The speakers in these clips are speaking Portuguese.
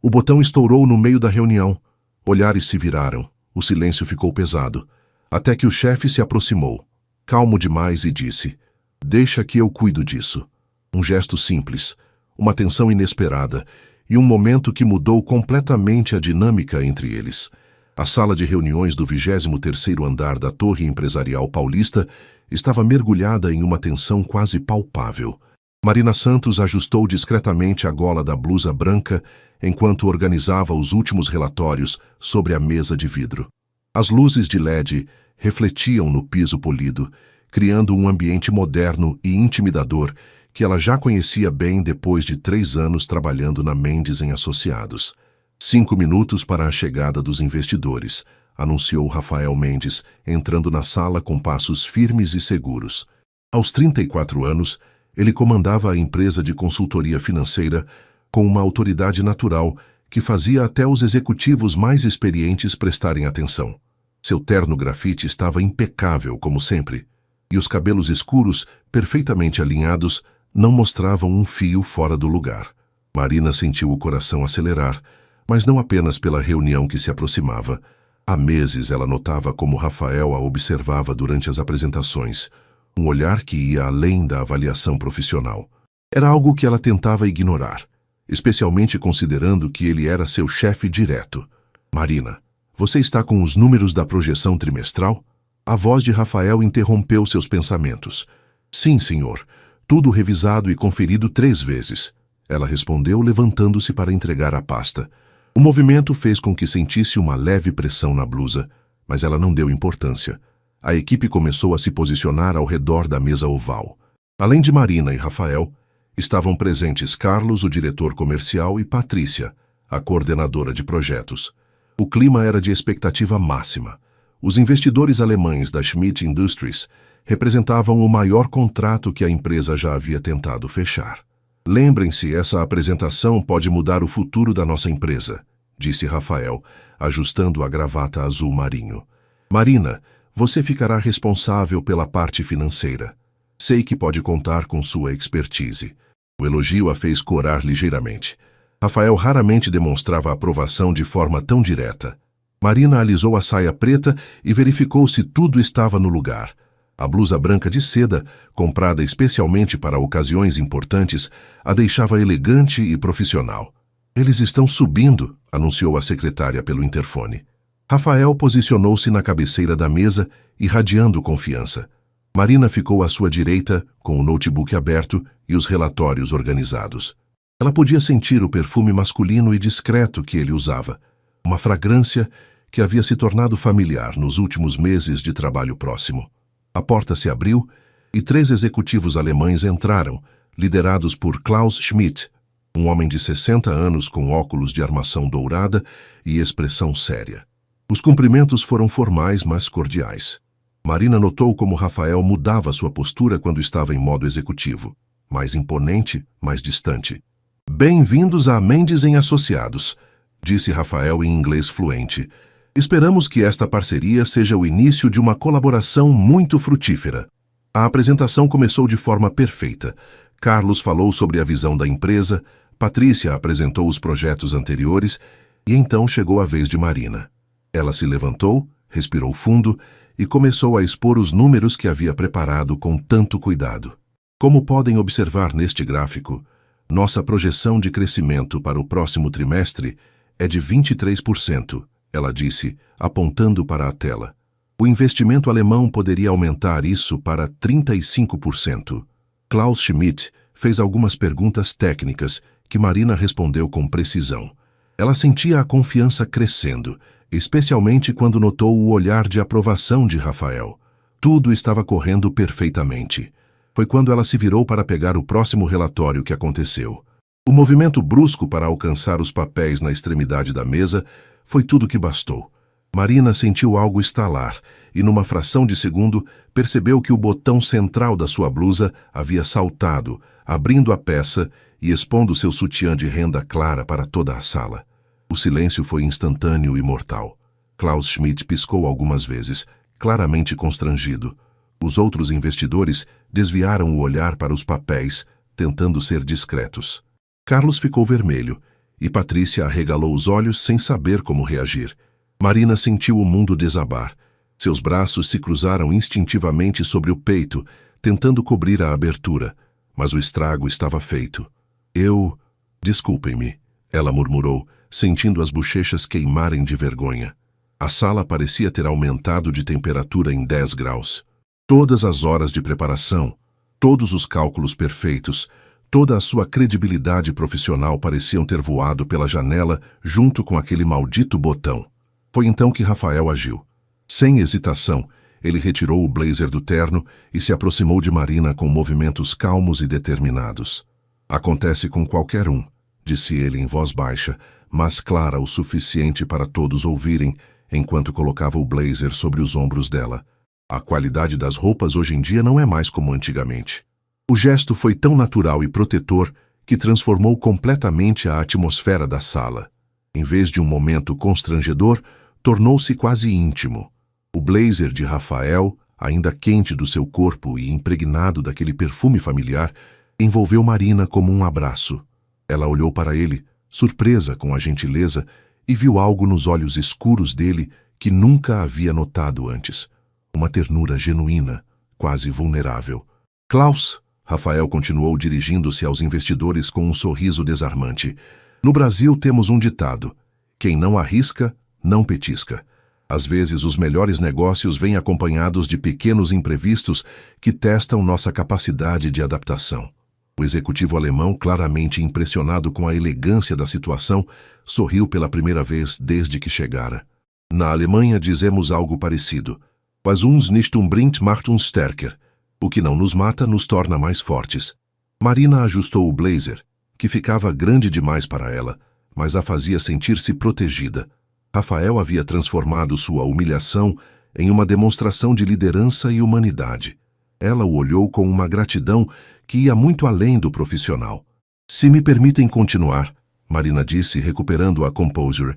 O botão estourou no meio da reunião. Olhares se viraram. O silêncio ficou pesado. Até que o chefe se aproximou, calmo demais, e disse: "Deixa que eu cuido disso." Um gesto simples, uma tensão inesperada e um momento que mudou completamente a dinâmica entre eles. A sala de reuniões do 23º andar da Torre Empresarial Paulista estava mergulhada em uma tensão quase palpável. Marina Santos ajustou discretamente a gola da blusa branca enquanto organizava os últimos relatórios sobre a mesa de vidro. As luzes de LED refletiam no piso polido, criando um ambiente moderno e intimidador que ela já conhecia bem depois de 3 anos trabalhando na Mendes em Associados. 5 minutos para a chegada dos investidores, anunciou Rafael Mendes, entrando na sala com passos firmes e seguros. Aos 34 anos, ele comandava a empresa de consultoria financeira com uma autoridade natural que fazia até os executivos mais experientes prestarem atenção. Seu terno grafite estava impecável, como sempre, e os cabelos escuros, perfeitamente alinhados, não mostravam um fio fora do lugar. Marina sentiu o coração acelerar, mas não apenas pela reunião que se aproximava. Há meses ela notava como Rafael a observava durante as apresentações, um olhar que ia além da avaliação profissional. Era algo que ela tentava ignorar, especialmente considerando que ele era seu chefe direto. "Marina, você está com os números da projeção trimestral?" A voz de Rafael interrompeu seus pensamentos. "Sim, senhor. Tudo revisado e conferido 3 vezes." Ela respondeu, levantando-se para entregar a pasta. O movimento fez com que sentisse uma leve pressão na blusa, mas ela não deu importância. A equipe começou a se posicionar ao redor da mesa oval. Além de Marina e Rafael, estavam presentes Carlos, o diretor comercial, e Patrícia, a coordenadora de projetos. O clima era de expectativa máxima. Os investidores alemães da Schmidt Industries representavam o maior contrato que a empresa já havia tentado fechar. "Lembrem-se, essa apresentação pode mudar o futuro da nossa empresa", disse Rafael, ajustando a gravata azul marinho. "Marina, você ficará responsável pela parte financeira. Sei que pode contar com sua expertise." O elogio a fez corar ligeiramente. Rafael raramente demonstrava aprovação de forma tão direta. Marina alisou a saia preta e verificou se tudo estava no lugar. A blusa branca de seda, comprada especialmente para ocasiões importantes, a deixava elegante e profissional. "Eles estão subindo", anunciou a secretária pelo interfone. Rafael posicionou-se na cabeceira da mesa, irradiando confiança. Marina ficou à sua direita, com o notebook aberto e os relatórios organizados. Ela podia sentir o perfume masculino e discreto que ele usava, uma fragrância que havia se tornado familiar nos últimos meses de trabalho próximo. A porta se abriu e 3 executivos alemães entraram, liderados por Klaus Schmidt, um homem de 60 anos com óculos de armação dourada e expressão séria. Os cumprimentos foram formais, mas cordiais. Marina notou como Rafael mudava sua postura quando estava em modo executivo, mais imponente, mais distante. "Bem-vindos a Mendes em Associados", disse Rafael em inglês fluente. "Esperamos que esta parceria seja o início de uma colaboração muito frutífera." A apresentação começou de forma perfeita. Carlos falou sobre a visão da empresa, Patrícia apresentou os projetos anteriores e então chegou a vez de Marina. Ela se levantou, respirou fundo e começou a expor os números que havia preparado com tanto cuidado. "Como podem observar neste gráfico, nossa projeção de crescimento para o próximo trimestre é de 23%, ela disse, apontando para a tela. "O investimento alemão poderia aumentar isso para 35%. Klaus Schmidt fez algumas perguntas técnicas que Marina respondeu com precisão. Ela sentia a confiança crescendo, especialmente quando notou o olhar de aprovação de Rafael. Tudo estava correndo perfeitamente. Foi quando ela se virou para pegar o próximo relatório que aconteceu. O movimento brusco para alcançar os papéis na extremidade da mesa foi tudo que bastou. Marina sentiu algo estalar e, numa fração de segundo, percebeu que o botão central da sua blusa havia saltado, abrindo a peça e expondo seu sutiã de renda clara para toda a sala. O silêncio foi instantâneo e mortal. Klaus Schmidt piscou algumas vezes, claramente constrangido. Os outros investidores desviaram o olhar para os papéis, tentando ser discretos. Carlos ficou vermelho e Patrícia arregalou os olhos sem saber como reagir. Marina sentiu o mundo desabar. Seus braços se cruzaram instintivamente sobre o peito, tentando cobrir a abertura, mas o estrago estava feito. Desculpem-me, ela murmurou, sentindo as bochechas queimarem de vergonha. A sala parecia ter aumentado de temperatura em 10 graus. Todas as horas de preparação, todos os cálculos perfeitos, toda a sua credibilidade profissional pareciam ter voado pela janela junto com aquele maldito botão. Foi então que Rafael agiu. Sem hesitação, ele retirou o blazer do terno e se aproximou de Marina com movimentos calmos e determinados. Acontece com qualquer um, disse ele em voz baixa, mas clara o suficiente para todos ouvirem, enquanto colocava o blazer sobre os ombros dela. A qualidade das roupas hoje em dia não é mais como antigamente. O gesto foi tão natural e protetor que transformou completamente a atmosfera da sala. Em vez de um momento constrangedor, tornou-se quase íntimo. O blazer de Rafael, ainda quente do seu corpo e impregnado daquele perfume familiar, envolveu Marina como um abraço. Ela olhou para ele, surpresa com a gentileza, e viu algo nos olhos escuros dele que nunca havia notado antes. Uma ternura genuína, quase vulnerável. Klaus, Rafael continuou dirigindo-se aos investidores com um sorriso desarmante. No Brasil temos um ditado: quem não arrisca, não petisca. Às vezes os melhores negócios vêm acompanhados de pequenos imprevistos que testam nossa capacidade de adaptação. O executivo alemão, claramente impressionado com a elegância da situação, sorriu pela primeira vez desde que chegara. Na Alemanha dizemos algo parecido. Was uns nicht umbringt, macht uns stärker. O que não nos mata nos torna mais fortes. Marina ajustou o blazer, que ficava grande demais para ela, mas a fazia sentir-se protegida. Rafael havia transformado sua humilhação em uma demonstração de liderança e humanidade. Ela o olhou com uma gratidão que ia muito além do profissional. Se me permitem continuar, Marina disse, recuperando a composure,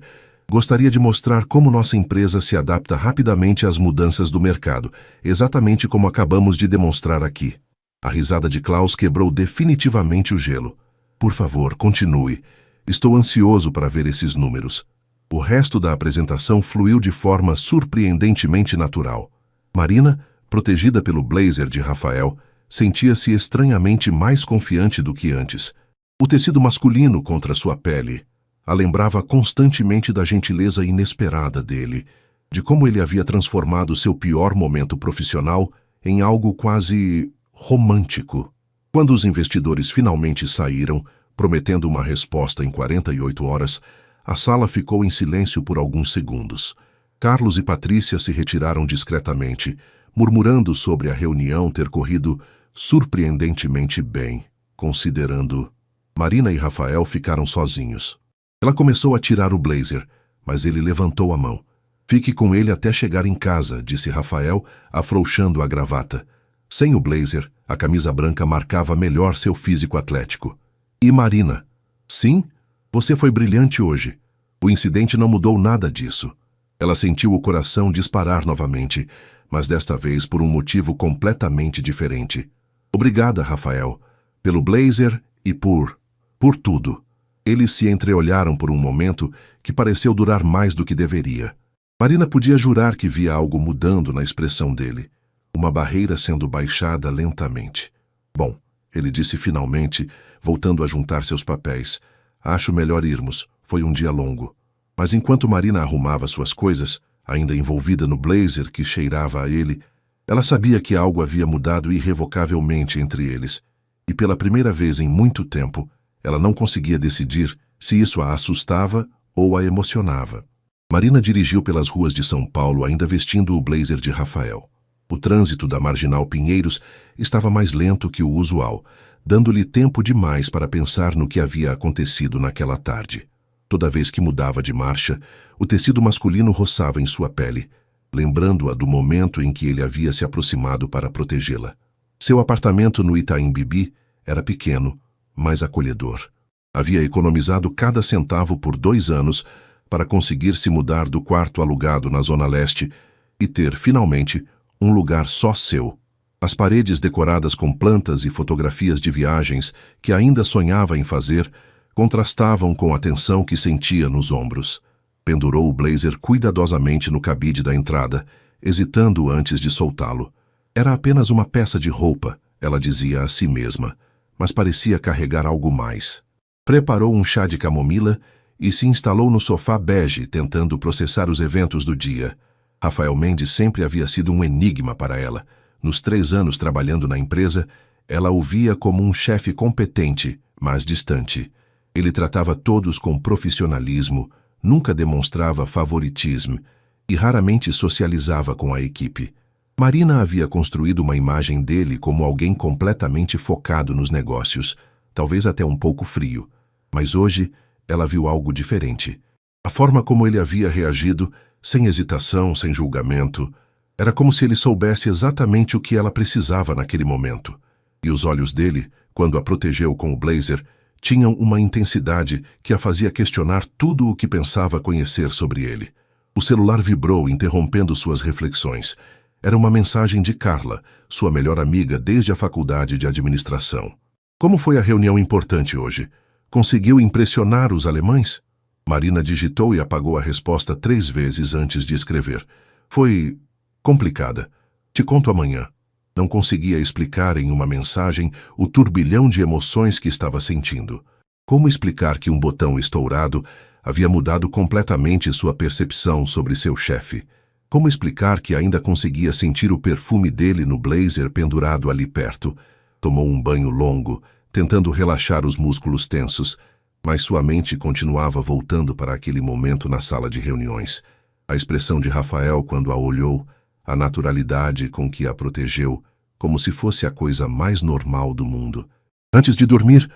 gostaria de mostrar como nossa empresa se adapta rapidamente às mudanças do mercado, exatamente como acabamos de demonstrar aqui. A risada de Klaus quebrou definitivamente o gelo. Por favor, continue. Estou ansioso para ver esses números. O resto da apresentação fluiu de forma surpreendentemente natural. Marina, protegida pelo blazer de Rafael, sentia-se estranhamente mais confiante do que antes. O tecido masculino contra sua pele a lembrava constantemente da gentileza inesperada dele, de como ele havia transformado seu pior momento profissional em algo quase romântico. Quando os investidores finalmente saíram, prometendo uma resposta em 48 horas, a sala ficou em silêncio por alguns segundos. Carlos e Patrícia se retiraram discretamente, murmurando sobre a reunião ter corrido surpreendentemente bem, considerando. Marina e Rafael ficaram sozinhos. Ela começou a tirar o blazer, mas ele levantou a mão. Fique com ele até chegar em casa, disse Rafael, afrouxando a gravata. Sem o blazer, a camisa branca marcava melhor seu físico atlético. E Marina? Sim, você foi brilhante hoje. O incidente não mudou nada disso. Ela sentiu o coração disparar novamente, mas desta vez por um motivo completamente diferente. Obrigada, Rafael, pelo blazer e por tudo. Eles se entreolharam por um momento que pareceu durar mais do que deveria. Marina podia jurar que via algo mudando na expressão dele, uma barreira sendo baixada lentamente. Bom, ele disse finalmente, voltando a juntar seus papéis. Acho melhor irmos, foi um dia longo. Mas enquanto Marina arrumava suas coisas, ainda envolvida no blazer que cheirava a ele, ela sabia que algo havia mudado irrevocavelmente entre eles, e pela primeira vez em muito tempo, ela não conseguia decidir se isso a assustava ou a emocionava. Marina dirigiu pelas ruas de São Paulo ainda vestindo o blazer de Rafael. O trânsito da Marginal Pinheiros estava mais lento que o usual, dando-lhe tempo demais para pensar no que havia acontecido naquela tarde. Toda vez que mudava de marcha, o tecido masculino roçava em sua pele, lembrando-a do momento em que ele havia se aproximado para protegê-la. Seu apartamento no Itaim Bibi era pequeno, mas acolhedor. Havia economizado cada centavo por 2 anos para conseguir se mudar do quarto alugado na Zona Leste e ter, finalmente, um lugar só seu. As paredes decoradas com plantas e fotografias de viagens que ainda sonhava em fazer contrastavam com a tensão que sentia nos ombros. Pendurou o blazer cuidadosamente no cabide da entrada, hesitando antes de soltá-lo. Era apenas uma peça de roupa, ela dizia a si mesma, mas parecia carregar algo mais. Preparou um chá de camomila e se instalou no sofá bege, tentando processar os eventos do dia. Rafael Mendes sempre havia sido um enigma para ela. Nos 3 anos trabalhando na empresa, ela o via como um chefe competente, mas distante. Ele tratava todos com profissionalismo, nunca demonstrava favoritismo e raramente socializava com a equipe. Marina havia construído uma imagem dele como alguém completamente focado nos negócios, talvez até um pouco frio. Mas hoje, ela viu algo diferente. A forma como ele havia reagido, sem hesitação, sem julgamento, era como se ele soubesse exatamente o que ela precisava naquele momento. E os olhos dele, quando a protegeu com o blazer, tinham uma intensidade que a fazia questionar tudo o que pensava conhecer sobre ele. O celular vibrou, interrompendo suas reflexões. Era uma mensagem de Carla, sua melhor amiga desde a faculdade de administração. Como foi a reunião importante hoje? Conseguiu impressionar os alemães? Marina digitou e apagou a resposta 3 vezes antes de escrever. Foi complicada. Te conto amanhã. Não conseguia explicar em uma mensagem o turbilhão de emoções que estava sentindo. Como explicar que um botão estourado havia mudado completamente sua percepção sobre seu chefe? Como explicar que ainda conseguia sentir o perfume dele no blazer pendurado ali perto? Tomou um banho longo, tentando relaxar os músculos tensos, mas sua mente continuava voltando para aquele momento na sala de reuniões. A expressão de Rafael quando a olhou, a naturalidade com que a protegeu, como se fosse a coisa mais normal do mundo. Antes de dormir,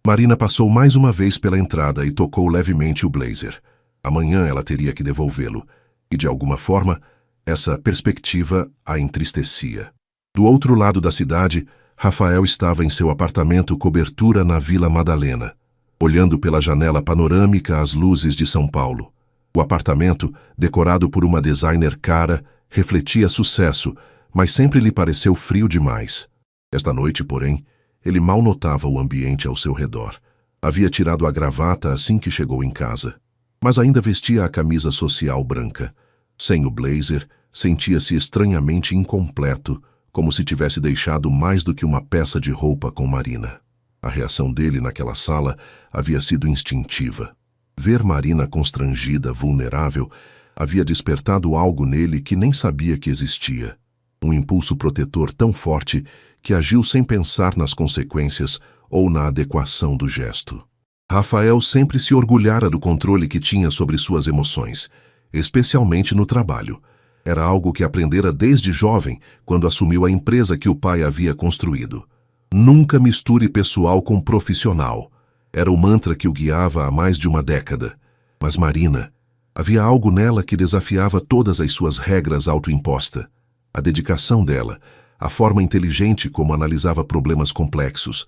Marina passou mais uma vez pela entrada e tocou levemente o blazer. Amanhã ela teria que devolvê-lo, e de alguma forma, essa perspectiva a entristecia. Do outro lado da cidade, Rafael estava em seu apartamento cobertura na Vila Madalena, olhando pela janela panorâmica as luzes de São Paulo. O apartamento, decorado por uma designer cara, refletia sucesso, mas sempre lhe pareceu frio demais. Esta noite, porém, ele mal notava o ambiente ao seu redor. Havia tirado a gravata assim que chegou em casa, mas ainda vestia a camisa social branca. Sem o blazer, sentia-se estranhamente incompleto, como se tivesse deixado mais do que uma peça de roupa com Marina. A reação dele naquela sala havia sido instintiva. Ver Marina constrangida, vulnerável, havia despertado algo nele que nem sabia que existia. Um impulso protetor tão forte que agiu sem pensar nas consequências ou na adequação do gesto. Rafael sempre se orgulhara do controle que tinha sobre suas emoções, especialmente no trabalho. Era algo que aprendera desde jovem, quando assumiu a empresa que o pai havia construído. Nunca misture pessoal com profissional. Era o mantra que o guiava há mais de uma década. Mas Marina, havia algo nela que desafiava todas as suas regras autoimpostas. A dedicação dela, a forma inteligente como analisava problemas complexos,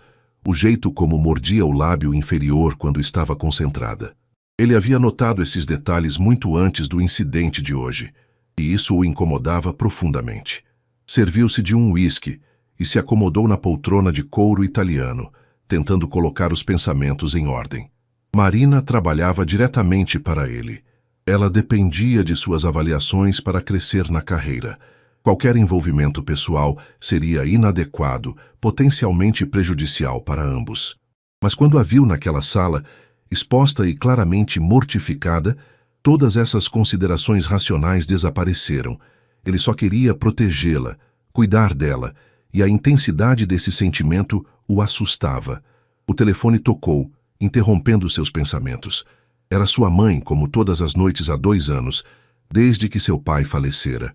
o jeito como mordia o lábio inferior quando estava concentrada. Ele havia notado esses detalhes muito antes do incidente de hoje, e isso o incomodava profundamente. Serviu-se de um uísque e se acomodou na poltrona de couro italiano, tentando colocar os pensamentos em ordem. Marina trabalhava diretamente para ele. Ela dependia de suas avaliações para crescer na carreira. Qualquer envolvimento pessoal seria inadequado, potencialmente prejudicial para ambos. Mas quando a viu naquela sala, exposta e claramente mortificada, todas essas considerações racionais desapareceram. Ele só queria protegê-la, cuidar dela, e a intensidade desse sentimento o assustava. O telefone tocou, interrompendo seus pensamentos. Era sua mãe, como todas as noites há 2 anos, desde que seu pai falecera.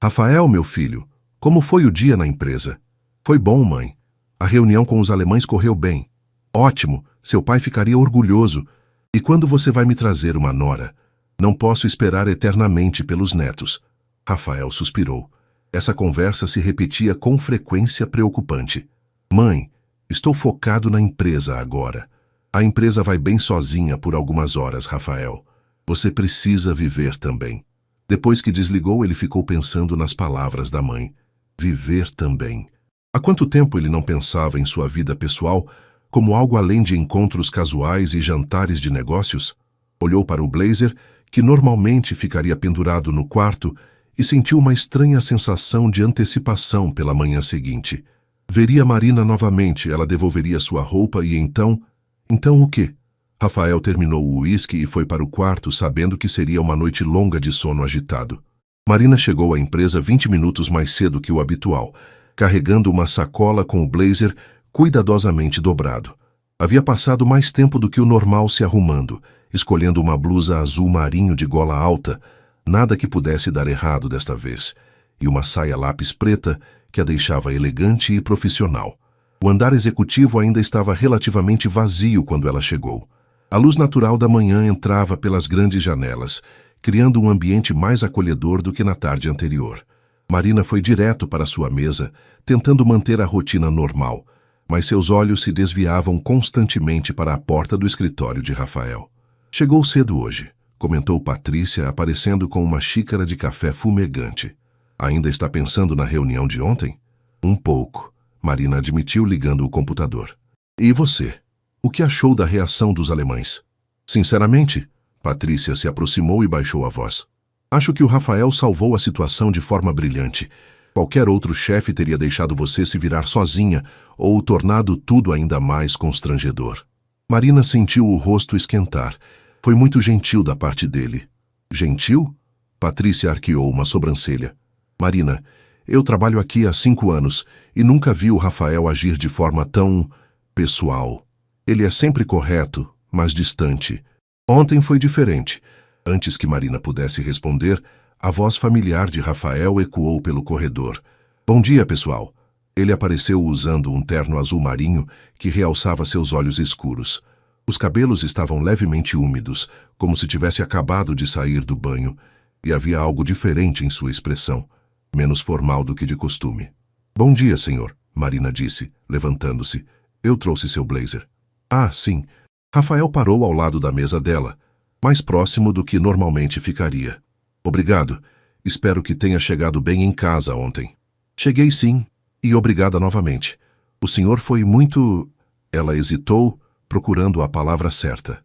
Rafael, meu filho, como foi o dia na empresa? Foi bom, mãe. A reunião com os alemães correu bem. Ótimo, seu pai ficaria orgulhoso. E quando você vai me trazer uma nora? Não posso esperar eternamente pelos netos. Rafael suspirou. Essa conversa se repetia com frequência preocupante. Mãe, estou focado na empresa agora. A empresa vai bem sozinha por algumas horas, Rafael. Você precisa viver também. Depois que desligou, ele ficou pensando nas palavras da mãe. Viver também. Há quanto tempo ele não pensava em sua vida pessoal como algo além de encontros casuais e jantares de negócios? Olhou para o blazer, que normalmente ficaria pendurado no quarto, e sentiu uma estranha sensação de antecipação pela manhã seguinte. Veria Marina novamente, ela devolveria sua roupa e então... Então o quê? Rafael terminou o uísque e foi para o quarto, sabendo que seria uma noite longa de sono agitado. Marina chegou à empresa 20 minutos mais cedo que o habitual, carregando uma sacola com o blazer cuidadosamente dobrado. Havia passado mais tempo do que o normal se arrumando, escolhendo uma blusa azul marinho de gola alta, nada que pudesse dar errado desta vez, e uma saia lápis preta que a deixava elegante e profissional. O andar executivo ainda estava relativamente vazio quando ela chegou. A luz natural da manhã entrava pelas grandes janelas, criando um ambiente mais acolhedor do que na tarde anterior. Marina foi direto para sua mesa, tentando manter a rotina normal, mas seus olhos se desviavam constantemente para a porta do escritório de Rafael. Chegou cedo hoje, comentou Patrícia, aparecendo com uma xícara de café fumegante. Ainda está pensando na reunião de ontem? Um pouco, Marina admitiu ligando o computador. E você? O que achou da reação dos alemães? Sinceramente, Patrícia se aproximou e baixou a voz. Acho que o Rafael salvou a situação de forma brilhante. Qualquer outro chefe teria deixado você se virar sozinha ou tornado tudo ainda mais constrangedor. Marina sentiu o rosto esquentar. Foi muito gentil da parte dele. Gentil? Patrícia arqueou uma sobrancelha. Marina, eu trabalho aqui há 5 anos e nunca vi o Rafael agir de forma tão pessoal. Ele é sempre correto, mas distante. Ontem foi diferente. Antes que Marina pudesse responder, a voz familiar de Rafael ecoou pelo corredor. Bom dia, pessoal. Ele apareceu usando um terno azul marinho que realçava seus olhos escuros. Os cabelos estavam levemente úmidos, como se tivesse acabado de sair do banho, e havia algo diferente em sua expressão, menos formal do que de costume. Bom dia, senhor, Marina disse, levantando-se. Eu trouxe seu blazer. Ah, sim. Rafael parou ao lado da mesa dela, mais próximo do que normalmente ficaria. Obrigado. Espero que tenha chegado bem em casa ontem. Cheguei sim, e obrigada novamente. O senhor foi muito... Ela hesitou, procurando a palavra certa.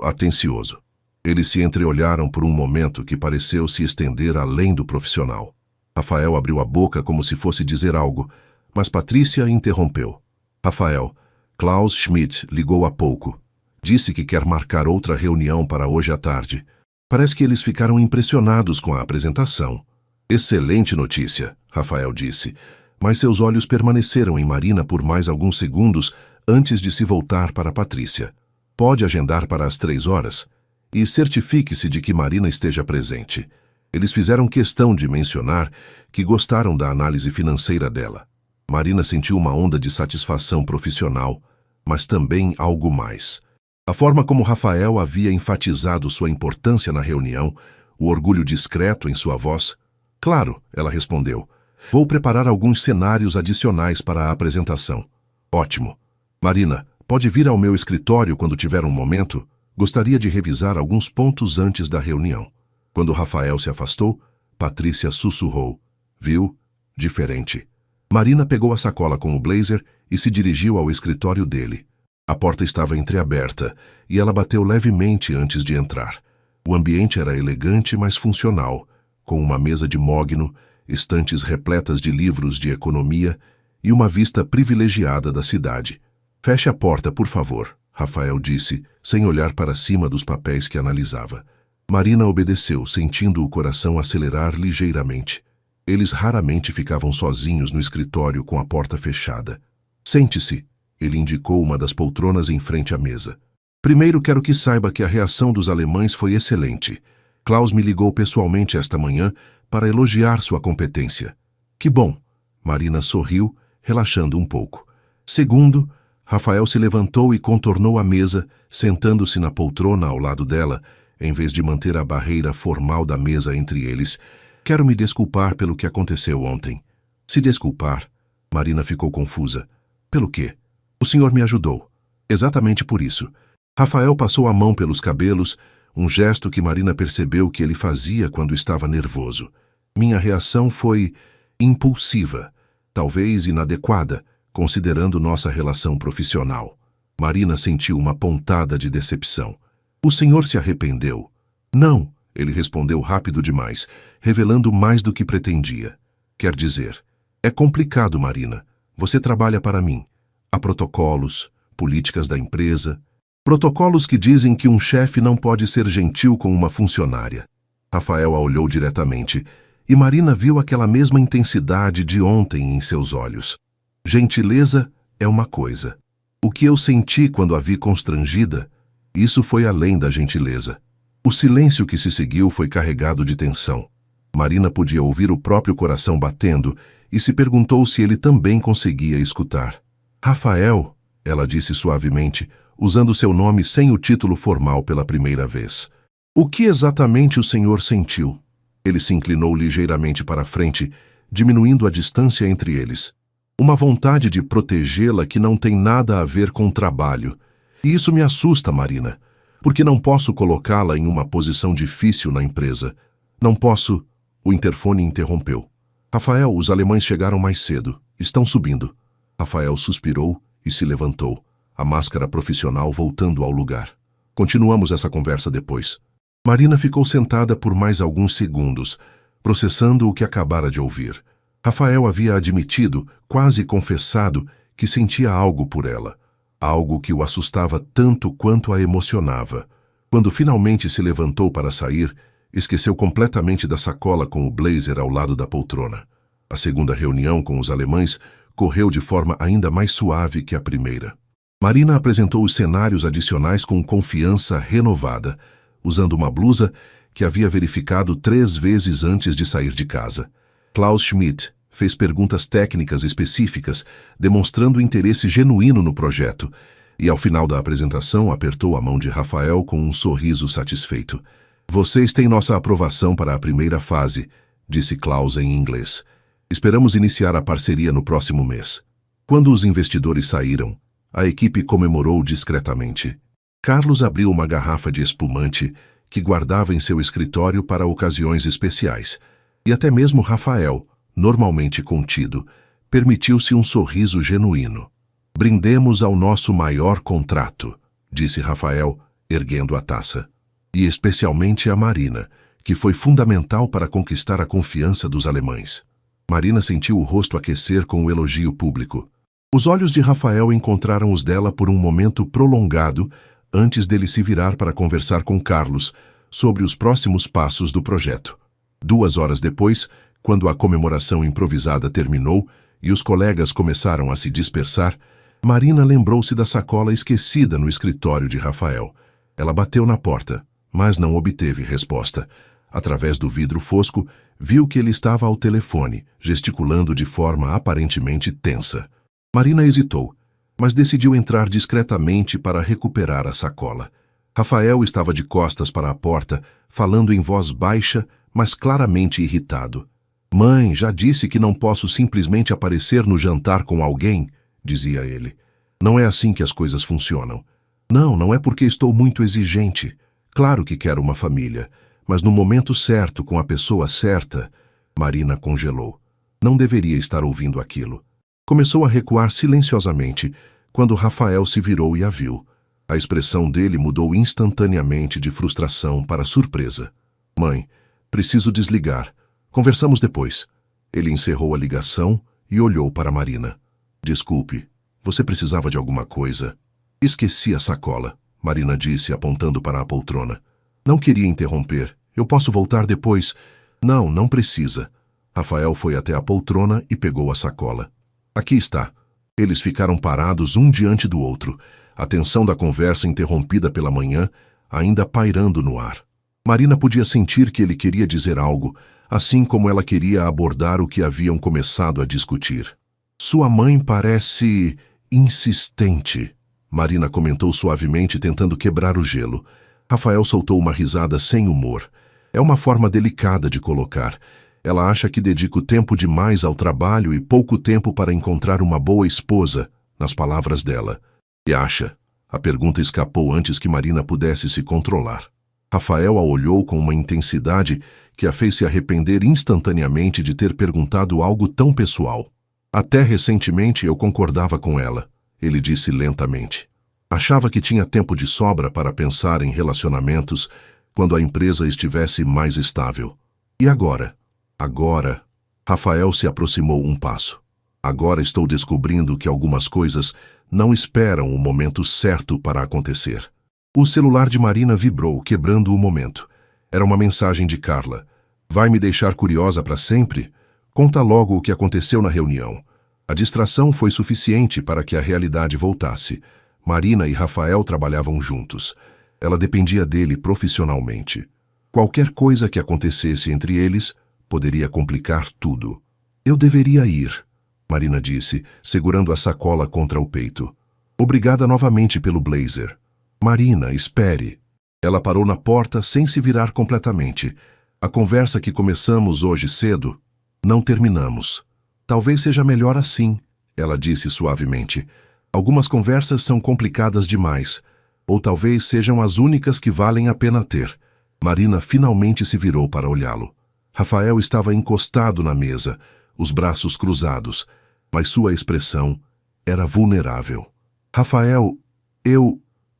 Atencioso. Eles se entreolharam por um momento que pareceu se estender além do profissional. Rafael abriu a boca como se fosse dizer algo, mas Patrícia interrompeu. Rafael, Klaus Schmidt ligou há pouco. Disse que quer marcar outra reunião para hoje à tarde. Parece que eles ficaram impressionados com a apresentação. Excelente notícia, Rafael disse, mas seus olhos permaneceram em Marina por mais alguns segundos antes de se voltar para Patrícia. Pode agendar para as 3 horas? E certifique-se de que Marina esteja presente. Eles fizeram questão de mencionar que gostaram da análise financeira dela. Marina sentiu uma onda de satisfação profissional, mas também algo mais. A forma como Rafael havia enfatizado sua importância na reunião, o orgulho discreto em sua voz. Claro, ela respondeu. Vou preparar alguns cenários adicionais para a apresentação. Ótimo. Marina, pode vir ao meu escritório quando tiver um momento? Gostaria de revisar alguns pontos antes da reunião. Quando Rafael se afastou, Patrícia sussurrou. Viu? Diferente. Marina pegou a sacola com o blazer e se dirigiu ao escritório dele. A porta estava entreaberta e ela bateu levemente antes de entrar. O ambiente era elegante, mas funcional, com uma mesa de mogno, estantes repletas de livros de economia e uma vista privilegiada da cidade. Feche a porta, por favor, Rafael disse, sem olhar para cima dos papéis que analisava. Marina obedeceu, sentindo o coração acelerar ligeiramente. Eles raramente ficavam sozinhos no escritório com a porta fechada. Sente-se, ele indicou uma das poltronas em frente à mesa. Primeiro quero que saiba que a reação dos alemães foi excelente. Klaus me ligou pessoalmente esta manhã para elogiar sua competência. Que bom, Marina sorriu, relaxando um pouco. Segundo, Rafael se levantou e contornou a mesa, sentando-se na poltrona ao lado dela, em vez de manter a barreira formal da mesa entre eles. Quero me desculpar pelo que aconteceu ontem. Se desculpar? Marina ficou confusa. Pelo quê? O senhor me ajudou. Exatamente por isso. Rafael passou a mão pelos cabelos, um gesto que Marina percebeu que ele fazia quando estava nervoso. Minha reação foi impulsiva, talvez inadequada, considerando nossa relação profissional. Marina sentiu uma pontada de decepção. O senhor se arrependeu? Não, ele respondeu rápido demais, revelando mais do que pretendia. Quer dizer, é complicado, Marina. Você trabalha para mim. Há protocolos, políticas da empresa, protocolos que dizem que um chefe não pode ser gentil com uma funcionária. Rafael a olhou diretamente, e Marina viu aquela mesma intensidade de ontem em seus olhos. Gentileza é uma coisa. O que eu senti quando a vi constrangida, isso foi além da gentileza. O silêncio que se seguiu foi carregado de tensão. Marina podia ouvir o próprio coração batendo e se perguntou se ele também conseguia escutar. Rafael, ela disse suavemente, usando seu nome sem o título formal pela primeira vez. O que exatamente o senhor sentiu? Ele se inclinou ligeiramente para a frente, diminuindo a distância entre eles. Uma vontade de protegê-la que não tem nada a ver com o trabalho. E isso me assusta, Marina, porque não posso colocá-la em uma posição difícil na empresa. Não posso... O interfone interrompeu. Rafael, os alemães chegaram mais cedo. Estão subindo. Rafael suspirou e se levantou, a máscara profissional voltando ao lugar. Continuamos essa conversa depois. Marina ficou sentada por mais alguns segundos, processando o que acabara de ouvir. Rafael havia admitido, quase confessado, que sentia algo por ela. Algo que o assustava tanto quanto a emocionava. Quando finalmente se levantou para sair, esqueceu completamente da sacola com o blazer ao lado da poltrona. A segunda reunião com os alemães correu de forma ainda mais suave que a primeira. Marina apresentou os cenários adicionais com confiança renovada, usando uma blusa que havia verificado 3 vezes antes de sair de casa. Klaus Schmidt fez perguntas técnicas específicas, demonstrando interesse genuíno no projeto, e ao final da apresentação apertou a mão de Rafael com um sorriso satisfeito. Vocês têm nossa aprovação para a primeira fase, disse Klaus em inglês. Esperamos iniciar a parceria no próximo mês. Quando os investidores saíram, a equipe comemorou discretamente. Carlos abriu uma garrafa de espumante que guardava em seu escritório para ocasiões especiais. E até mesmo Rafael, normalmente contido, permitiu-se um sorriso genuíno. Brindemos ao nosso maior contrato, disse Rafael, erguendo a taça. E especialmente a Marina, que foi fundamental para conquistar a confiança dos alemães. Marina sentiu o rosto aquecer com o elogio público. Os olhos de Rafael encontraram os dela por um momento prolongado antes dele se virar para conversar com Carlos sobre os próximos passos do projeto. 2 horas depois, quando a comemoração improvisada terminou e os colegas começaram a se dispersar, Marina lembrou-se da sacola esquecida no escritório de Rafael. Ela bateu na porta, mas não obteve resposta. Através do vidro fosco, viu que ele estava ao telefone, gesticulando de forma aparentemente tensa. Marina hesitou, mas decidiu entrar discretamente para recuperar a sacola. Rafael estava de costas para a porta, falando em voz baixa, mas claramente irritado. Mãe, já disse que não posso simplesmente aparecer no jantar com alguém, dizia ele. Não é assim que as coisas funcionam. Não é porque estou muito exigente. Claro que quero uma família, mas no momento certo, com a pessoa certa... Marina congelou. Não deveria estar ouvindo aquilo. Começou a recuar silenciosamente, quando Rafael se virou e a viu. A expressão dele mudou instantaneamente de frustração para surpresa. Mãe, preciso desligar. Conversamos depois. Ele encerrou a ligação e olhou para Marina. Desculpe, você precisava de alguma coisa? Esqueci a sacola, Marina disse, apontando para a poltrona. Não queria interromper. Eu posso voltar depois? Não precisa. Rafael foi até a poltrona e pegou a sacola. Aqui está. Eles ficaram parados um diante do outro, a tensão da conversa interrompida pela manhã, ainda pairando no ar. Marina podia sentir que ele queria dizer algo, assim como ela queria abordar o que haviam começado a discutir. Sua mãe parece... insistente, Marina comentou suavemente, tentando quebrar o gelo. Rafael soltou uma risada sem humor. É uma forma delicada de colocar. Ela acha que dedico tempo demais ao trabalho e pouco tempo para encontrar uma boa esposa, nas palavras dela. E acha? A pergunta escapou antes que Marina pudesse se controlar. Rafael a olhou com uma intensidade que a fez se arrepender instantaneamente de ter perguntado algo tão pessoal. Até recentemente eu concordava com ela, ele disse lentamente. Achava que tinha tempo de sobra para pensar em relacionamentos quando a empresa estivesse mais estável. E agora? Agora, Rafael se aproximou um passo. Agora estou descobrindo que algumas coisas não esperam o momento certo para acontecer. O celular de Marina vibrou, quebrando o momento. Era uma mensagem de Carla. Vai me deixar curiosa para sempre? Conta logo o que aconteceu na reunião. A distração foi suficiente para que a realidade voltasse. Marina e Rafael trabalhavam juntos. Ela dependia dele profissionalmente. Qualquer coisa que acontecesse entre eles poderia complicar tudo. Eu deveria ir, Marina disse, segurando a sacola contra o peito. Obrigada novamente pelo blazer. Marina, espere. Ela parou na porta sem se virar completamente. A conversa que começamos hoje cedo, não terminamos. Talvez seja melhor assim, ela disse suavemente. Algumas conversas são complicadas demais, ou talvez sejam as únicas que valem a pena ter. Marina finalmente se virou para olhá-lo. Rafael estava encostado na mesa, os braços cruzados, mas sua expressão era vulnerável. Rafael,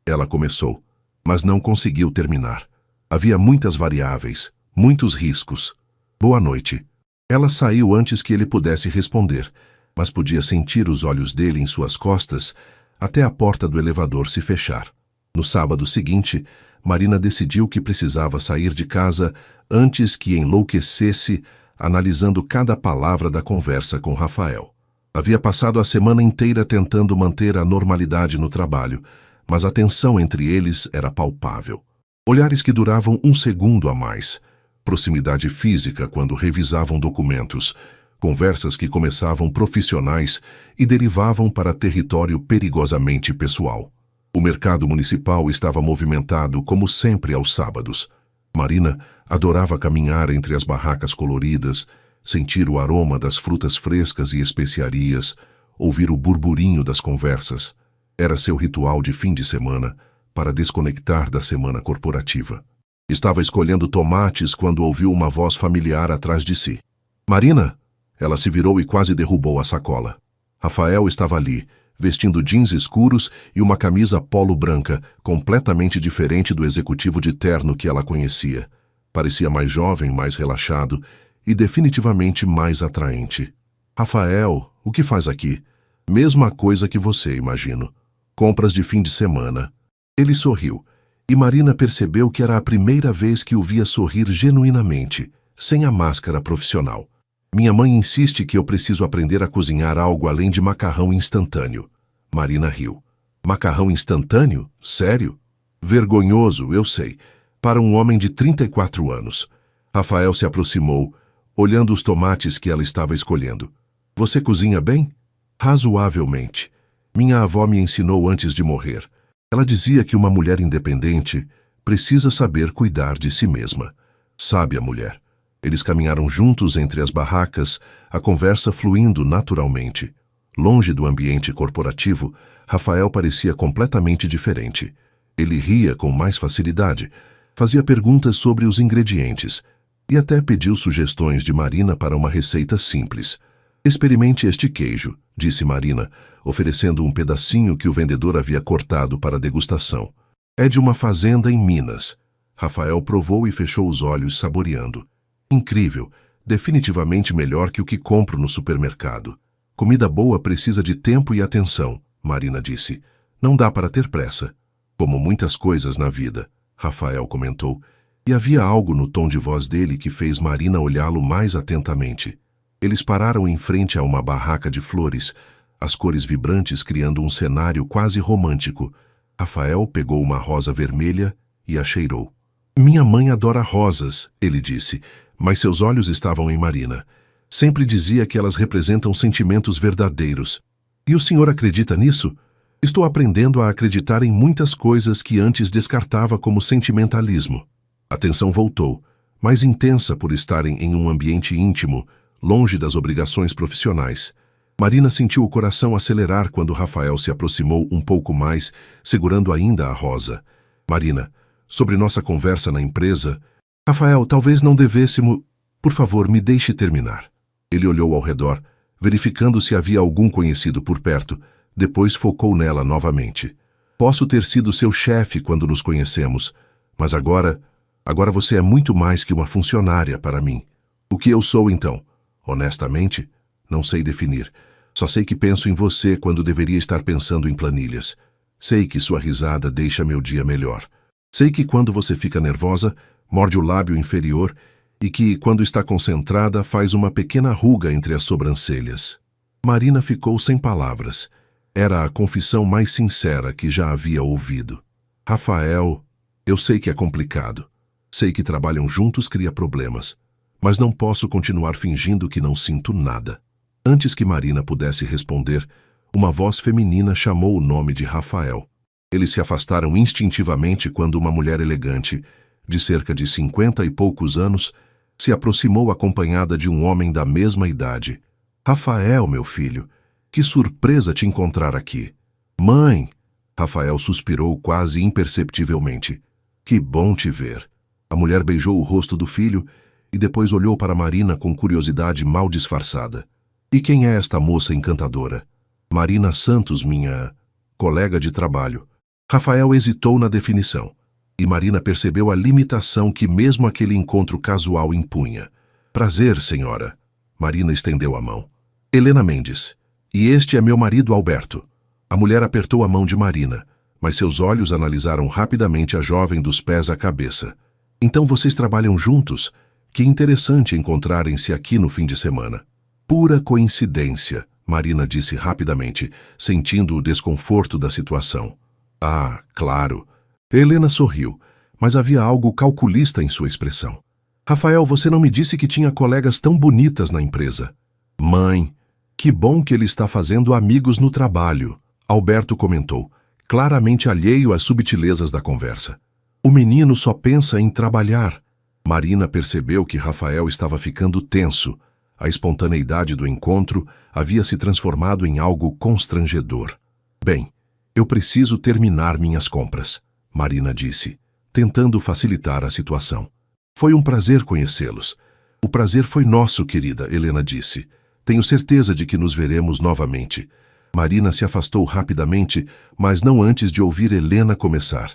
ela começou, mas não conseguiu terminar. Havia muitas variáveis, muitos riscos. Boa noite. Ela saiu antes que ele pudesse responder, mas podia sentir os olhos dele em suas costas até a porta do elevador se fechar. No sábado seguinte, Marina decidiu que precisava sair de casa antes que enlouquecesse, analisando cada palavra da conversa com Rafael. Havia passado a semana inteira tentando manter a normalidade no trabalho, mas a tensão entre eles era palpável. Olhares que duravam um segundo a mais, proximidade física quando revisavam documentos, conversas que começavam profissionais e derivavam para território perigosamente pessoal. O mercado municipal estava movimentado como sempre aos sábados. Marina adorava caminhar entre as barracas coloridas, sentir o aroma das frutas frescas e especiarias, ouvir o burburinho das conversas. Era seu ritual de fim de semana para desconectar da semana corporativa. Estava escolhendo tomates quando ouviu uma voz familiar atrás de si. Marina! Ela se virou e quase derrubou a sacola. Rafael estava ali, vestindo jeans escuros e uma camisa polo branca, completamente diferente do executivo de terno que ela conhecia. Parecia mais jovem, mais relaxado e definitivamente mais atraente. Rafael, o que faz aqui? Mesma coisa que você, imagino. Compras de fim de semana. Ele sorriu, e Marina percebeu que era a primeira vez que o via sorrir genuinamente, sem a máscara profissional. Minha mãe insiste que eu preciso aprender a cozinhar algo além de macarrão instantâneo. Marina riu. Macarrão instantâneo? Sério? Vergonhoso, eu sei, para um homem de 34 anos. Rafael se aproximou, olhando os tomates que ela estava escolhendo. Você cozinha bem? Razoavelmente. Minha avó me ensinou antes de morrer. Ela dizia que uma mulher independente precisa saber cuidar de si mesma. Sábia mulher. Eles caminharam juntos entre as barracas, a conversa fluindo naturalmente. Longe do ambiente corporativo, Rafael parecia completamente diferente. Ele ria com mais facilidade, fazia perguntas sobre os ingredientes e até pediu sugestões de Marina para uma receita simples. Experimente este queijo, disse Marina, oferecendo um pedacinho que o vendedor havia cortado para degustação. É de uma fazenda em Minas. Rafael provou e fechou os olhos, saboreando. Incrível, definitivamente melhor que o que compro no supermercado. Comida boa precisa de tempo e atenção, Marina disse. Não dá para ter pressa. Como muitas coisas na vida, Rafael comentou, e havia algo no tom de voz dele que fez Marina olhá-lo mais atentamente. Eles pararam em frente a uma barraca de flores, as cores vibrantes criando um cenário quase romântico. Rafael pegou uma rosa vermelha e a cheirou. Minha mãe adora rosas, ele disse, mas seus olhos estavam em Marina. Sempre dizia que elas representam sentimentos verdadeiros. E o senhor acredita nisso? Estou aprendendo a acreditar em muitas coisas que antes descartava como sentimentalismo. A tensão voltou, mais intensa por estarem em um ambiente íntimo, longe das obrigações profissionais. Marina sentiu o coração acelerar quando Rafael se aproximou um pouco mais, segurando ainda a rosa. Marina, sobre nossa conversa na empresa... Rafael, talvez não devêssemos... Por favor, me deixe terminar. Ele olhou ao redor, verificando se havia algum conhecido por perto, depois focou nela novamente. Posso ter sido seu chefe quando nos conhecemos, mas agora você é muito mais que uma funcionária para mim. O que eu sou então? Honestamente, não sei definir. Só sei que penso em você quando deveria estar pensando em planilhas. Sei que sua risada deixa meu dia melhor. Sei que quando você fica nervosa, morde o lábio inferior e que, quando está concentrada, faz uma pequena ruga entre as sobrancelhas. Marina ficou sem palavras. Era a confissão mais sincera que já havia ouvido. Rafael, eu sei que é complicado. Sei que trabalham juntos cria problemas. Mas não posso continuar fingindo que não sinto nada. Antes que Marina pudesse responder, uma voz feminina chamou o nome de Rafael. Eles se afastaram instintivamente quando uma mulher elegante, de cerca de 50 e poucos anos, se aproximou acompanhada de um homem da mesma idade. Rafael, meu filho, que surpresa te encontrar aqui. Mãe! Rafael suspirou quase imperceptivelmente. Que bom te ver. A mulher beijou o rosto do filho e depois olhou para Marina com curiosidade mal disfarçada. E quem é esta moça encantadora? Marina Santos, minha colega de trabalho. Rafael hesitou na definição, e Marina percebeu a limitação que mesmo aquele encontro casual impunha. Prazer, senhora. Marina estendeu a mão. Helena Mendes. E este é meu marido Alberto. A mulher apertou a mão de Marina, mas seus olhos analisaram rapidamente a jovem dos pés à cabeça. Então vocês trabalham juntos? Que interessante encontrarem-se aqui no fim de semana. Pura coincidência, Marina disse rapidamente, sentindo o desconforto da situação. Ah, claro. Helena sorriu, mas havia algo calculista em sua expressão. Rafael, você não me disse que tinha colegas tão bonitas na empresa. Mãe, que bom que ele está fazendo amigos no trabalho, Alberto comentou, claramente alheio às subtilezas da conversa. O menino só pensa em trabalhar. Marina percebeu que Rafael estava ficando tenso. A espontaneidade do encontro havia se transformado em algo constrangedor. Bem, eu preciso terminar minhas compras, Marina disse, tentando facilitar a situação. Foi um prazer conhecê-los. O prazer foi nosso, querida, Helena disse. Tenho certeza de que nos veremos novamente. Marina se afastou rapidamente, mas não antes de ouvir Helena começar.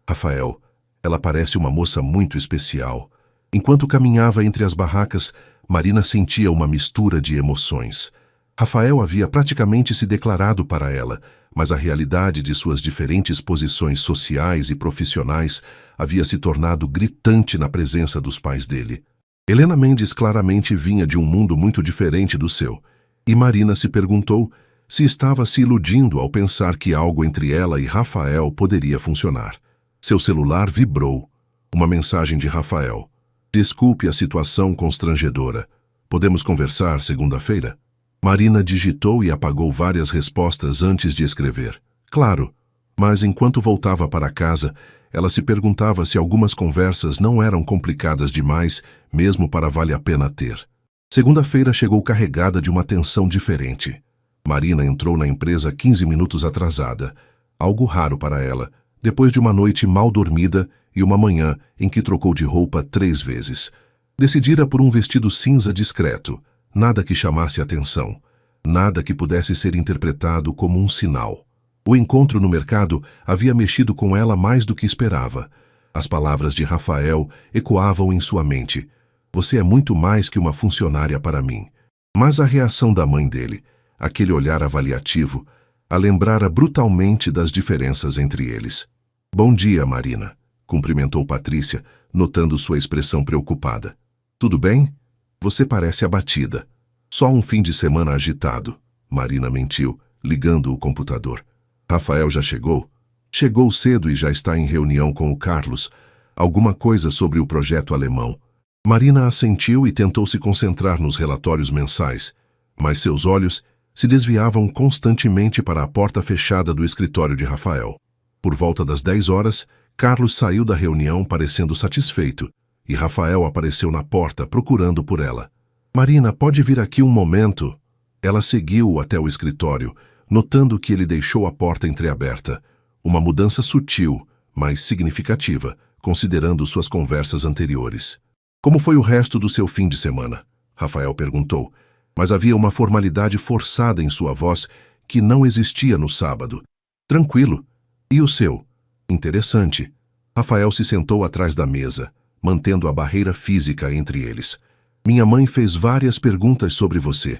Rafael, ela parece uma moça muito especial. Enquanto caminhava entre as barracas, Marina sentia uma mistura de emoções. Rafael havia praticamente se declarado para ela, mas a realidade de suas diferentes posições sociais e profissionais havia se tornado gritante na presença dos pais dele. Helena Mendes claramente vinha de um mundo muito diferente do seu, e Marina se perguntou se estava se iludindo ao pensar que algo entre ela e Rafael poderia funcionar. Seu celular vibrou. Uma mensagem de Rafael. Desculpe a situação constrangedora. Podemos conversar segunda-feira? Marina digitou e apagou várias respostas antes de escrever. Claro, mas enquanto voltava para casa, ela se perguntava se algumas conversas não eram complicadas demais, mesmo para vale a pena ter. Segunda-feira chegou carregada de uma tensão diferente. Marina entrou na empresa 15 minutos atrasada, algo raro para ela, depois de uma noite mal dormida e uma manhã em que trocou de roupa 3 vezes. Decidira por um vestido cinza discreto, nada que chamasse atenção, nada que pudesse ser interpretado como um sinal. O encontro no mercado havia mexido com ela mais do que esperava. As palavras de Rafael ecoavam em sua mente. Você é muito mais que uma funcionária para mim. Mas a reação da mãe dele, aquele olhar avaliativo, a lembrara brutalmente das diferenças entre eles. Bom dia, Marina, cumprimentou Patrícia, notando sua expressão preocupada. Tudo bem? Você parece abatida. Só um fim de semana agitado, Marina mentiu, ligando o computador. Rafael já chegou? Chegou cedo e já está em reunião com o Carlos. Alguma coisa sobre o projeto alemão. Marina assentiu e tentou se concentrar nos relatórios mensais, mas seus olhos se desviavam constantemente para a porta fechada do escritório de Rafael. Por volta das 10 horas, Carlos saiu da reunião parecendo satisfeito, e Rafael apareceu na porta procurando por ela. Marina, pode vir aqui um momento? Ela seguiu-o até o escritório, notando que ele deixou a porta entreaberta. Uma mudança sutil, mas significativa, considerando suas conversas anteriores. Como foi o resto do seu fim de semana? Rafael perguntou. Mas havia uma formalidade forçada em sua voz que não existia no sábado. Tranquilo. E o seu? Interessante. Rafael se sentou atrás da mesa, mantendo a barreira física entre eles. Minha mãe fez várias perguntas sobre você.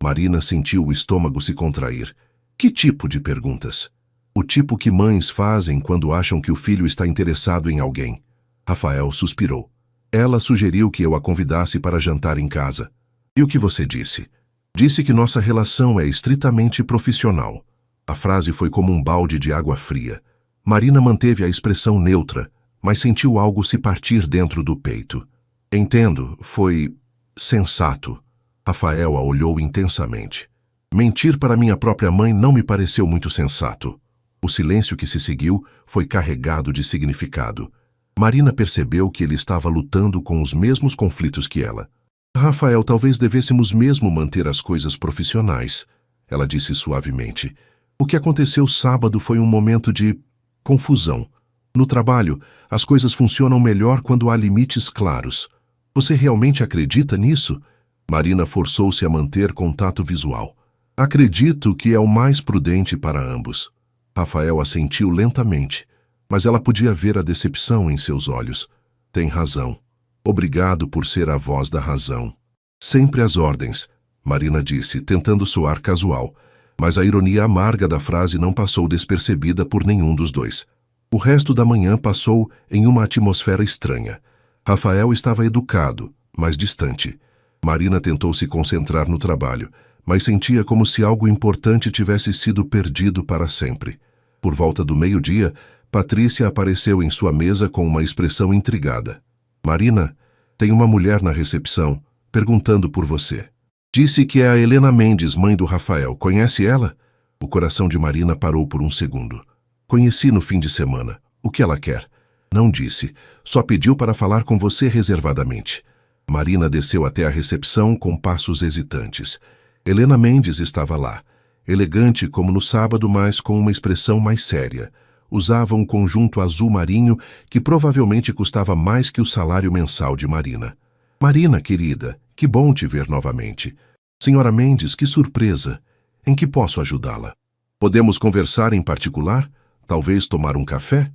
Marina sentiu o estômago se contrair. Que tipo de perguntas? O tipo que mães fazem quando acham que o filho está interessado em alguém. Rafael suspirou. Ela sugeriu que eu a convidasse para jantar em casa. E o que você disse? Disse que nossa relação é estritamente profissional. A frase foi como um balde de água fria. Marina manteve a expressão neutra, mas sentiu algo se partir dentro do peito. Entendo, foi sensato. Rafael a olhou intensamente. Mentir para minha própria mãe não me pareceu muito sensato. O silêncio que se seguiu foi carregado de significado. Marina percebeu que ele estava lutando com os mesmos conflitos que ela. Rafael, talvez devêssemos mesmo manter as coisas profissionais, ela disse suavemente. O que aconteceu sábado foi um momento de confusão. No trabalho, as coisas funcionam melhor quando há limites claros. Você realmente acredita nisso? Marina forçou-se a manter contato visual. Acredito que é o mais prudente para ambos. Rafael assentiu lentamente, mas ela podia ver a decepção em seus olhos. Tem razão. Obrigado por ser a voz da razão. Sempre às ordens, Marina disse, tentando soar casual, mas a ironia amarga da frase não passou despercebida por nenhum dos dois. O resto da manhã passou em uma atmosfera estranha. Rafael estava educado, mas distante. Marina tentou se concentrar no trabalho, mas sentia como se algo importante tivesse sido perdido para sempre. Por volta do meio-dia, Patrícia apareceu em sua mesa com uma expressão intrigada. Marina, tem uma mulher na recepção, perguntando por você. Disse que é a Helena Mendes, mãe do Rafael. Conhece ela? O coração de Marina parou por um segundo. Conheci no fim de semana. O que ela quer? Não disse. Só pediu para falar com você reservadamente. Marina desceu até a recepção com passos hesitantes. Helena Mendes estava lá, elegante como no sábado, mas com uma expressão mais séria. Usava um conjunto azul marinho que provavelmente custava mais que o salário mensal de Marina. Marina, querida, que bom te ver novamente. Senhora Mendes, que surpresa. Em que posso ajudá-la? Podemos conversar em particular? Talvez tomar um café?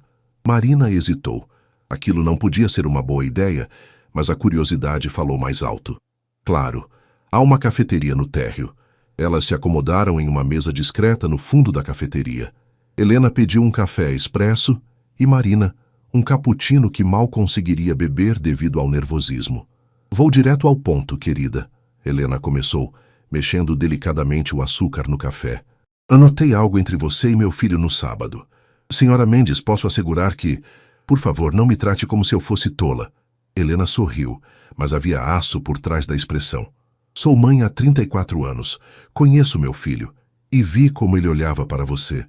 Marina hesitou. Aquilo não podia ser uma boa ideia, mas a curiosidade falou mais alto. Claro. Há uma cafeteria no térreo. Elas se acomodaram em uma mesa discreta no fundo da cafeteria. Helena pediu um café expresso e Marina, um cappuccino que mal conseguiria beber devido ao nervosismo. Vou direto ao ponto, querida, Helena começou, mexendo delicadamente o açúcar no café. Anotei algo entre você e meu filho no sábado. Senhora Mendes, posso assegurar que... Por favor, não me trate como se eu fosse tola. Helena sorriu, mas havia aço por trás da expressão. Sou mãe há 34 anos. Conheço meu filho. E vi como ele olhava para você.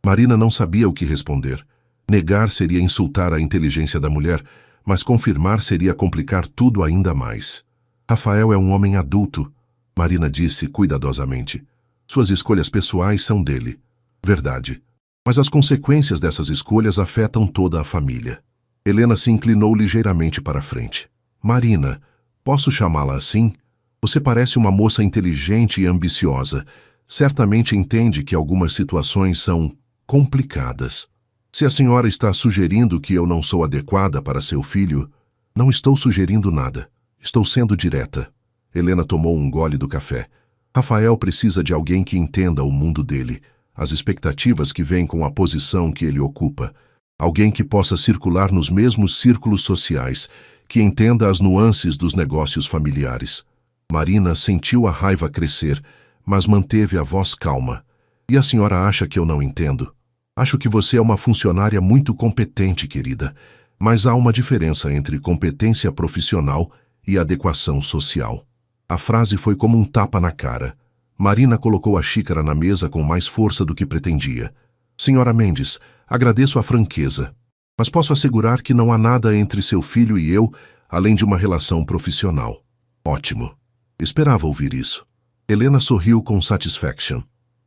Marina não sabia o que responder. Negar seria insultar a inteligência da mulher, mas confirmar seria complicar tudo ainda mais. Rafael é um homem adulto, Marina disse cuidadosamente. Suas escolhas pessoais são dele. Verdade. Mas as consequências dessas escolhas afetam toda a família. Helena se inclinou ligeiramente para a frente. Marina, posso chamá-la assim? Você parece uma moça inteligente e ambiciosa. Certamente entende que algumas situações são complicadas. Se a senhora está sugerindo que eu não sou adequada para seu filho, não estou sugerindo nada. Estou sendo direta. Helena tomou um gole do café. Rafael precisa de alguém que entenda o mundo dele, as expectativas que vêm com a posição que ele ocupa. Alguém que possa circular nos mesmos círculos sociais, que entenda as nuances dos negócios familiares. Marina sentiu a raiva crescer, mas manteve a voz calma. E a senhora acha que eu não entendo? Acho que você é uma funcionária muito competente, querida, mas há uma diferença entre competência profissional e adequação social. A frase foi como um tapa na cara. Marina colocou a xícara na mesa com mais força do que pretendia. Senhora Mendes, agradeço a franqueza, mas posso assegurar que não há nada entre seu filho e eu, além de uma relação profissional. Ótimo. Esperava ouvir isso. Helena sorriu com satisfaction.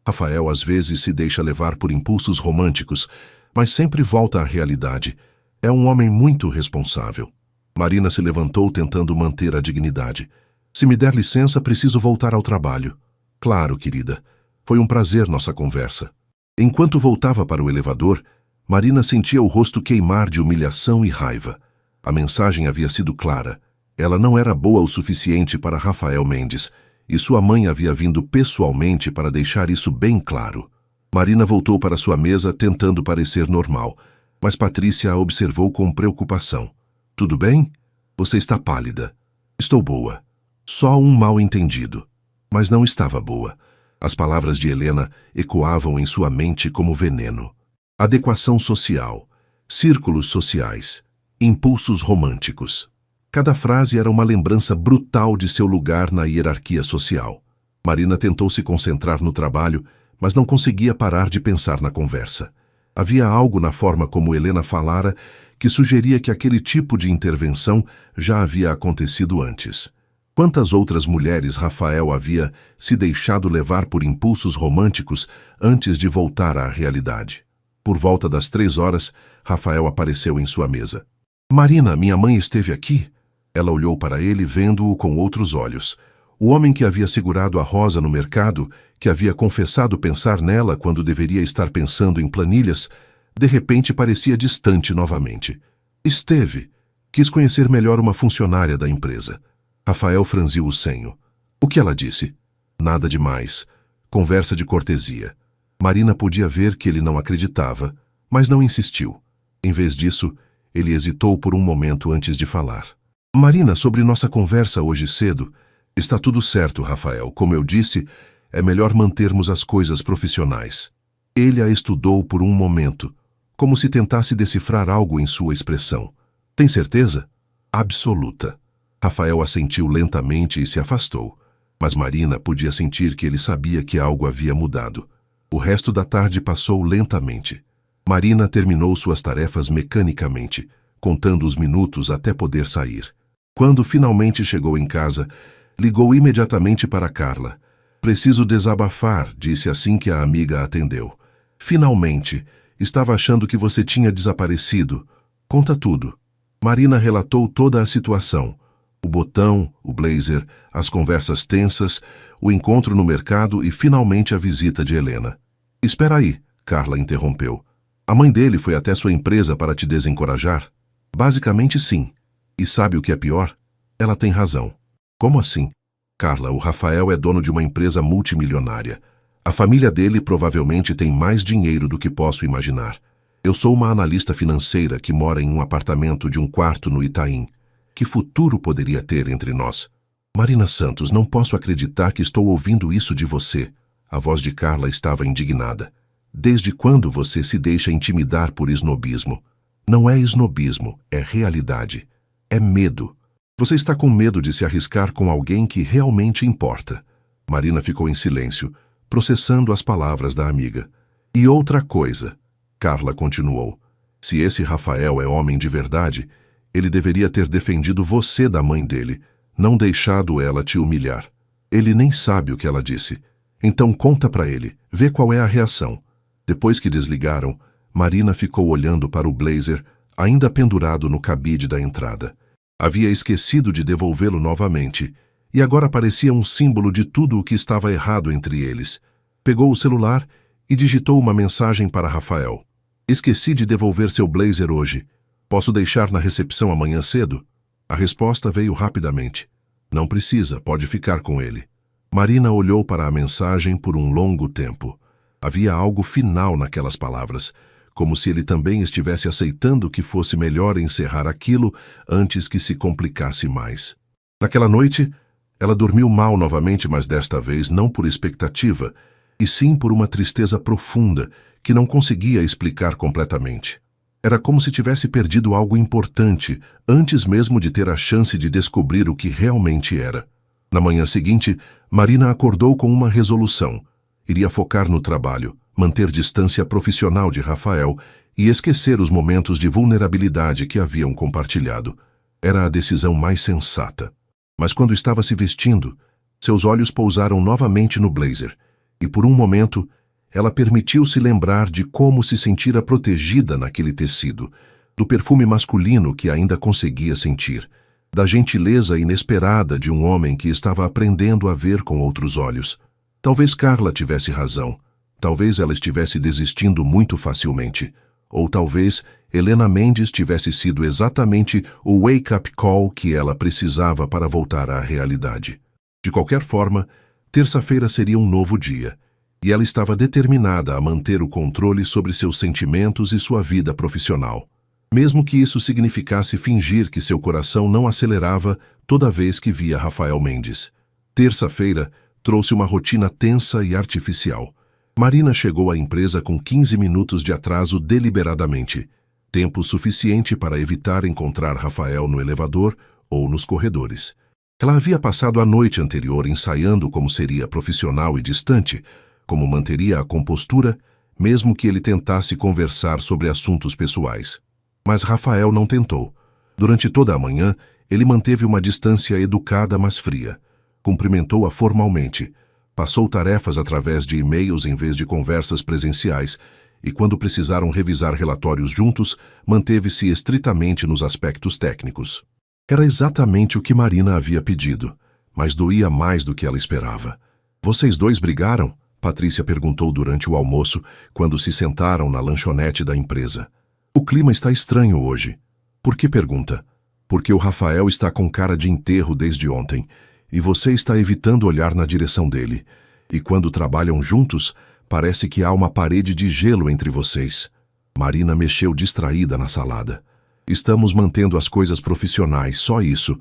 Rafael às vezes se deixa levar por impulsos românticos, mas sempre volta à realidade. É um homem muito responsável. Marina se levantou tentando manter a dignidade. Se me der licença, preciso voltar ao trabalho. Claro, querida. Foi um prazer nossa conversa. Enquanto voltava para o elevador, Marina sentia o rosto queimar de humilhação e raiva. A mensagem havia sido clara. Ela não era boa o suficiente para Rafael Mendes, e sua mãe havia vindo pessoalmente para deixar isso bem claro. Marina voltou para sua mesa tentando parecer normal, mas Patrícia a observou com preocupação. Tudo bem? Você está pálida. Estou boa. Só um mal-entendido. Mas não estava boa. As palavras de Helena ecoavam em sua mente como veneno. Adequação social, círculos sociais, impulsos românticos. Cada frase era uma lembrança brutal de seu lugar na hierarquia social. Marina tentou se concentrar no trabalho, mas não conseguia parar de pensar na conversa. Havia algo na forma como Helena falara que sugeria que aquele tipo de intervenção já havia acontecido antes. Quantas outras mulheres Rafael havia se deixado levar por impulsos românticos antes de voltar à realidade? Por volta das 3 horas, Rafael apareceu em sua mesa. Marina, minha mãe esteve aqui? Ela olhou para ele, vendo-o com outros olhos. O homem que havia segurado a Rosa no mercado, que havia confessado pensar nela quando deveria estar pensando em planilhas, de repente parecia distante novamente. Esteve. Quis conhecer melhor uma funcionária da empresa. Rafael franziu o senho. O que ela disse? Nada demais. Conversa de cortesia. Marina podia ver que ele não acreditava, mas não insistiu. Em vez disso, ele hesitou por um momento antes de falar. Marina, sobre nossa conversa hoje cedo, está tudo certo, Rafael. Como eu disse, é melhor mantermos as coisas profissionais. Ele a estudou por um momento, como se tentasse decifrar algo em sua expressão. Tem certeza? Absoluta. Rafael assentiu lentamente e se afastou, mas Marina podia sentir que ele sabia que algo havia mudado. O resto da tarde passou lentamente. Marina terminou suas tarefas mecanicamente, contando os minutos até poder sair. Quando finalmente chegou em casa, ligou imediatamente para Carla. Preciso desabafar, disse assim que a amiga a atendeu. Finalmente, estava achando que você tinha desaparecido. Conta tudo. Marina relatou toda a situação. O botão, o blazer, as conversas tensas, o encontro no mercado e finalmente a visita de Helena. Espera aí, Carla interrompeu. A mãe dele foi até sua empresa para te desencorajar? Basicamente sim. E sabe o que é pior? Ela tem razão. Como assim? Carla, o Rafael é dono de uma empresa multimilionária. A família dele provavelmente tem mais dinheiro do que posso imaginar. Eu sou uma analista financeira que mora em um apartamento de 1 quarto no Itaim. Que futuro poderia ter entre nós? Marina Santos, não posso acreditar que estou ouvindo isso de você. A voz de Carla estava indignada. Desde quando você se deixa intimidar por esnobismo? Não é esnobismo, é realidade. É medo. Você está com medo de se arriscar com alguém que realmente importa. Marina ficou em silêncio, processando as palavras da amiga. E outra coisa, Carla continuou. Se esse Rafael é homem de verdade, ele deveria ter defendido você da mãe dele, não deixado ela te humilhar. Ele nem sabe o que ela disse. Então conta para ele, vê qual é a reação. Depois que desligaram, Marina ficou olhando para o blazer, ainda pendurado no cabide da entrada. Havia esquecido de devolvê-lo novamente, e agora parecia um símbolo de tudo o que estava errado entre eles. Pegou o celular e digitou uma mensagem para Rafael. Esqueci de devolver seu blazer hoje. Posso deixar na recepção amanhã cedo? A resposta veio rapidamente. Não precisa, pode ficar com ele. Marina olhou para a mensagem por um longo tempo. Havia algo final naquelas palavras, como se ele também estivesse aceitando que fosse melhor encerrar aquilo antes que se complicasse mais. Naquela noite, ela dormiu mal novamente, mas desta vez não por expectativa, e sim por uma tristeza profunda que não conseguia explicar completamente. Era como se tivesse perdido algo importante antes mesmo de ter a chance de descobrir o que realmente era. Na manhã seguinte, Marina acordou com uma resolução. Iria focar no trabalho, manter distância profissional de Rafael e esquecer os momentos de vulnerabilidade que haviam compartilhado. Era a decisão mais sensata. Mas quando estava se vestindo, seus olhos pousaram novamente no blazer, e por um momento, ela permitiu-se lembrar de como se sentira protegida naquele tecido, do perfume masculino que ainda conseguia sentir, da gentileza inesperada de um homem que estava aprendendo a ver com outros olhos. Talvez Carla tivesse razão. Talvez ela estivesse desistindo muito facilmente. Ou talvez Helena Mendes tivesse sido exatamente o wake-up call que ela precisava para voltar à realidade. De qualquer forma, terça-feira seria um novo dia, e ela estava determinada a manter o controle sobre seus sentimentos e sua vida profissional, mesmo que isso significasse fingir que seu coração não acelerava toda vez que via Rafael Mendes. Terça-feira trouxe uma rotina tensa e artificial. Marina chegou à empresa com 15 minutos de atraso deliberadamente, tempo suficiente para evitar encontrar Rafael no elevador ou nos corredores. Ela havia passado a noite anterior ensaiando como seria profissional e distante, como manteria a compostura, mesmo que ele tentasse conversar sobre assuntos pessoais. Mas Rafael não tentou. Durante toda a manhã, ele manteve uma distância educada, mas fria. Cumprimentou-a formalmente. Passou tarefas através de e-mails em vez de conversas presenciais, e quando precisaram revisar relatórios juntos, manteve-se estritamente nos aspectos técnicos. Era exatamente o que Marina havia pedido, mas doía mais do que ela esperava. "Vocês dois brigaram?" Patrícia perguntou durante o almoço, quando se sentaram na lanchonete da empresa. "O clima está estranho hoje." "Por que pergunta?" "Porque o Rafael está com cara de enterro desde ontem, e você está evitando olhar na direção dele. E quando trabalham juntos, parece que há uma parede de gelo entre vocês." Marina mexeu distraída na salada. "Estamos mantendo as coisas profissionais, só isso."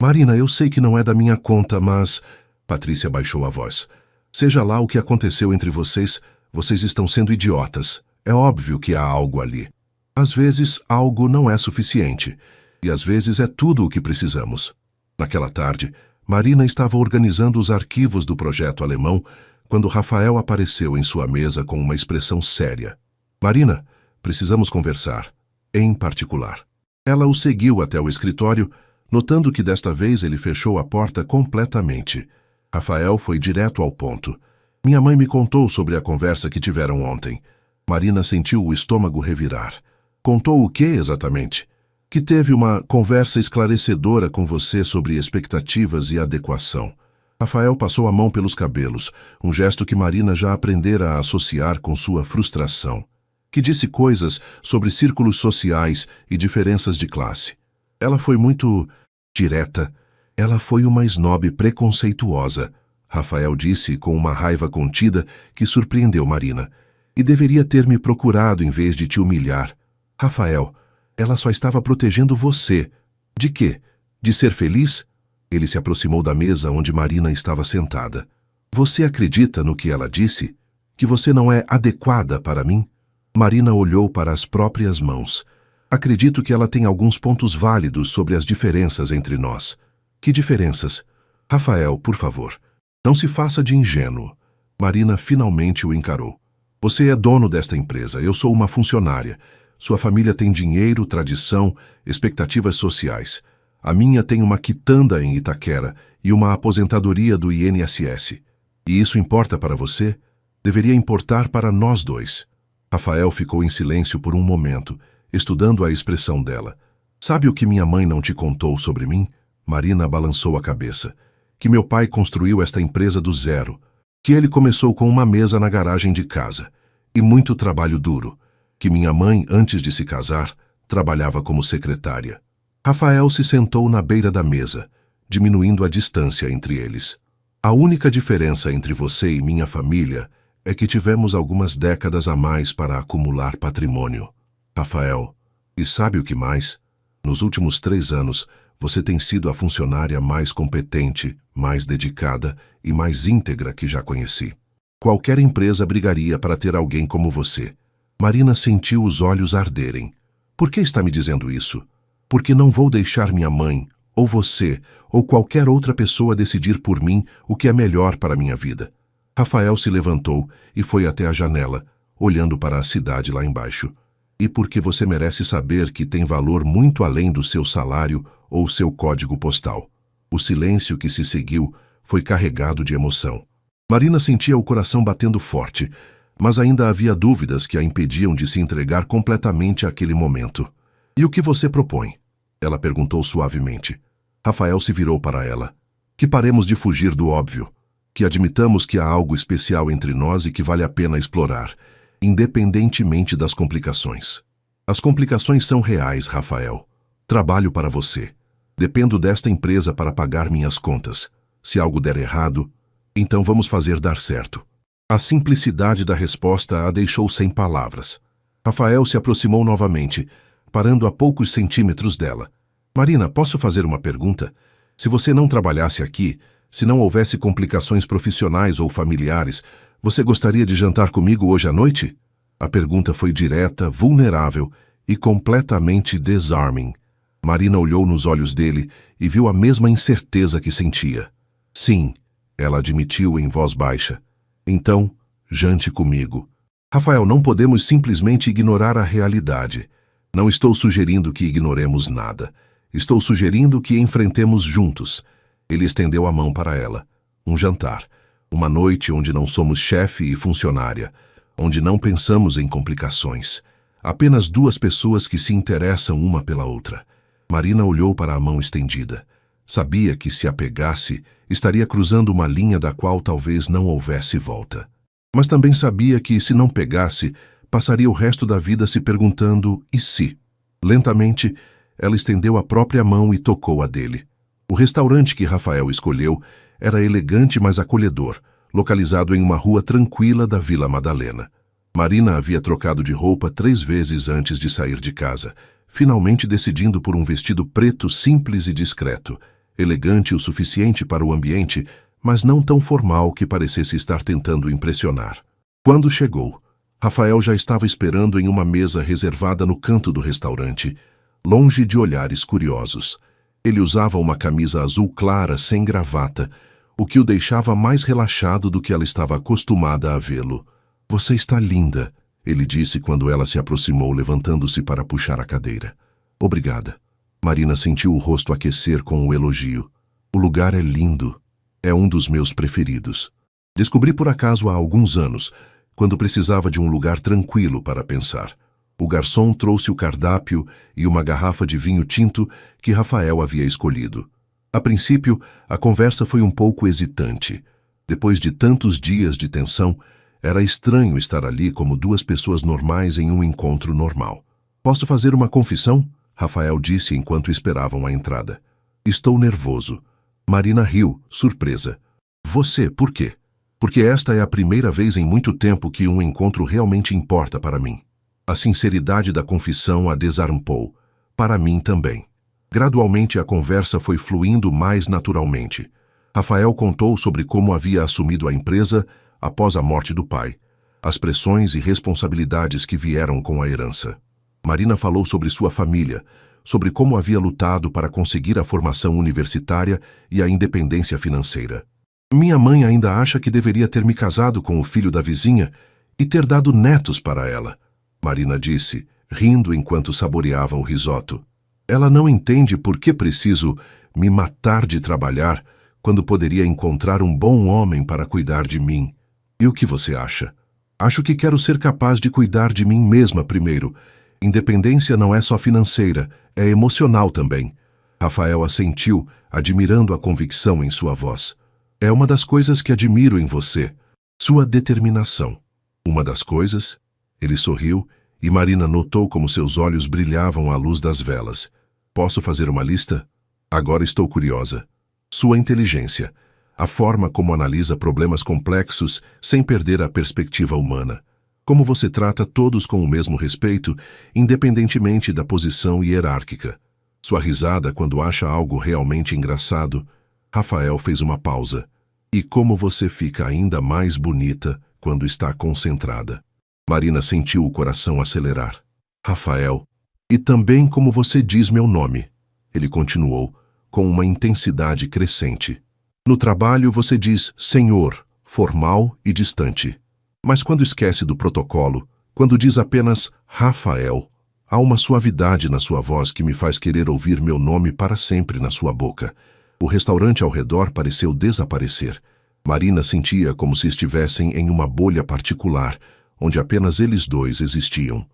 "Marina, eu sei que não é da minha conta, mas..." Patrícia baixou a voz. "Seja lá o que aconteceu entre vocês, vocês estão sendo idiotas. É óbvio que há algo ali. Às vezes, algo não é suficiente. E às vezes é tudo o que precisamos." Naquela tarde, Marina estava organizando os arquivos do projeto alemão quando Rafael apareceu em sua mesa com uma expressão séria. "Marina, precisamos conversar. Em particular." Ela o seguiu até o escritório, notando que desta vez ele fechou a porta completamente. Rafael foi direto ao ponto. "Minha mãe me contou sobre a conversa que tiveram ontem." Marina sentiu o estômago revirar. "Contou o que exatamente?" "Que teve uma conversa esclarecedora com você sobre expectativas e adequação." Rafael passou a mão pelos cabelos, um gesto que Marina já aprendera a associar com sua frustração. "Que disse coisas sobre círculos sociais e diferenças de classe." Ela foi muito direta. "Ela foi uma snob preconceituosa", Rafael disse com uma raiva contida que surpreendeu Marina. "E deveria ter me procurado em vez de te humilhar." "Rafael, ela só estava protegendo você." "De quê? De ser feliz?" Ele se aproximou da mesa onde Marina estava sentada. "Você acredita no que ela disse? Que você não é adequada para mim?" Marina olhou para as próprias mãos. "Acredito que ela tem alguns pontos válidos sobre as diferenças entre nós." "Que diferenças?" "Rafael, por favor, não se faça de ingênuo." Marina finalmente o encarou. "Você é dono desta empresa, eu sou uma funcionária. Sua família tem dinheiro, tradição, expectativas sociais. A minha tem uma quitanda em Itaquera e uma aposentadoria do INSS. E isso importa para você? Deveria importar para nós dois." Rafael ficou em silêncio por um momento, estudando a expressão dela. "Sabe o que minha mãe não te contou sobre mim?" Marina balançou a cabeça. "Que meu pai construiu esta empresa do zero. Que ele começou com uma mesa na garagem de casa. E muito trabalho duro. Que minha mãe, antes de se casar, trabalhava como secretária." Rafael se sentou na beira da mesa, diminuindo a distância entre eles. "A única diferença entre você e minha família é que tivemos algumas décadas a mais para acumular patrimônio." "Rafael, e sabe o que mais? Nos últimos 3 anos, você tem sido a funcionária mais competente, mais dedicada e mais íntegra que já conheci. Qualquer empresa brigaria para ter alguém como você." Marina sentiu os olhos arderem. "Por que está me dizendo isso?" "Porque não vou deixar minha mãe, ou você, ou qualquer outra pessoa decidir por mim o que é melhor para minha vida." Rafael se levantou e foi até a janela, olhando para a cidade lá embaixo. "E porque você merece saber que tem valor muito além do seu salário ou seu código postal." O silêncio que se seguiu foi carregado de emoção. Marina sentia o coração batendo forte, mas ainda havia dúvidas que a impediam de se entregar completamente àquele momento. "E o que você propõe?" Ela perguntou suavemente. Rafael se virou para ela. Que paremos de fugir do óbvio. Que admitamos que há algo especial entre nós e que vale a pena explorar, independentemente das complicações. As complicações são reais, Rafael. Trabalho para você. Dependo desta empresa para pagar minhas contas. Se algo der errado, então vamos fazer dar certo. A simplicidade da resposta a deixou sem palavras. Rafael se aproximou novamente, parando a poucos centímetros dela. Marina, posso fazer uma pergunta? Se você não trabalhasse aqui, se não houvesse complicações profissionais ou familiares, você gostaria de jantar comigo hoje à noite? A pergunta foi direta, vulnerável e completamente disarming. Marina olhou nos olhos dele e viu a mesma incerteza que sentia. Sim, ela admitiu em voz baixa. Então, jante comigo. Rafael, não podemos simplesmente ignorar a realidade. Não estou sugerindo que ignoremos nada. Estou sugerindo que enfrentemos juntos. Ele estendeu a mão para ela. Um jantar. Uma noite onde não somos chefe e funcionária. Onde não pensamos em complicações. Apenas duas pessoas que se interessam uma pela outra. Marina olhou para a mão estendida. Sabia que se a pegasse, estaria cruzando uma linha da qual talvez não houvesse volta. Mas também sabia que, se não pegasse, passaria o resto da vida se perguntando e se. Lentamente, ela estendeu a própria mão e tocou a dele. O restaurante que Rafael escolheu era elegante, mas acolhedor, localizado em uma rua tranquila da Vila Madalena. Marina havia trocado de roupa 3 vezes antes de sair de casa, finalmente decidindo por um vestido preto simples e discreto, elegante o suficiente para o ambiente, mas não tão formal que parecesse estar tentando impressionar. Quando chegou, Rafael já estava esperando em uma mesa reservada no canto do restaurante, longe de olhares curiosos. Ele usava uma camisa azul clara sem gravata, o que o deixava mais relaxado do que ela estava acostumada a vê-lo. Você está linda, ele disse quando ela se aproximou, levantando-se para puxar a cadeira. Obrigada. Marina sentiu o rosto aquecer com o elogio. O lugar é lindo. É um dos meus preferidos. Descobri por acaso há alguns anos, quando precisava de um lugar tranquilo para pensar. O garçom trouxe o cardápio e uma garrafa de vinho tinto que Rafael havia escolhido. A princípio, a conversa foi um pouco hesitante. Depois de tantos dias de tensão, era estranho estar ali como duas pessoas normais em um encontro normal. Posso fazer uma confissão? Rafael disse enquanto esperavam a entrada. Estou nervoso. Marina riu, surpresa. Você, por quê? Porque esta é a primeira vez em muito tempo que um encontro realmente importa para mim. A sinceridade da confissão a desarmou. Para mim também. Gradualmente a conversa foi fluindo mais naturalmente. Rafael contou sobre como havia assumido a empresa após a morte do pai, as pressões e responsabilidades que vieram com a herança. Marina falou sobre sua família, sobre como havia lutado para conseguir a formação universitária e a independência financeira. Minha mãe ainda acha que deveria ter me casado com o filho da vizinha e ter dado netos para ela, Marina disse, rindo enquanto saboreava o risoto. Ela não entende por que preciso me matar de trabalhar quando poderia encontrar um bom homem para cuidar de mim. E o que você acha? Acho que quero ser capaz de cuidar de mim mesma primeiro. Independência não é só financeira, é emocional também. Rafael assentiu, admirando a convicção em sua voz. É uma das coisas que admiro em você, sua determinação. Uma das coisas? Ele sorriu e Marina notou como seus olhos brilhavam à luz das velas. Posso fazer uma lista? Agora estou curiosa. Sua inteligência, a forma como analisa problemas complexos sem perder a perspectiva humana. Como você trata todos com o mesmo respeito, independentemente da posição hierárquica. Sua risada quando acha algo realmente engraçado. Rafael fez uma pausa. E como você fica ainda mais bonita quando está concentrada. Marina sentiu o coração acelerar. Rafael. E também como você diz meu nome. Ele continuou, com uma intensidade crescente. No trabalho você diz senhor, formal e distante. Mas quando esquece do protocolo, quando diz apenas Rafael, há uma suavidade na sua voz que me faz querer ouvir meu nome para sempre na sua boca. O restaurante ao redor pareceu desaparecer. Marina sentia como se estivessem em uma bolha particular, onde apenas eles dois existiam.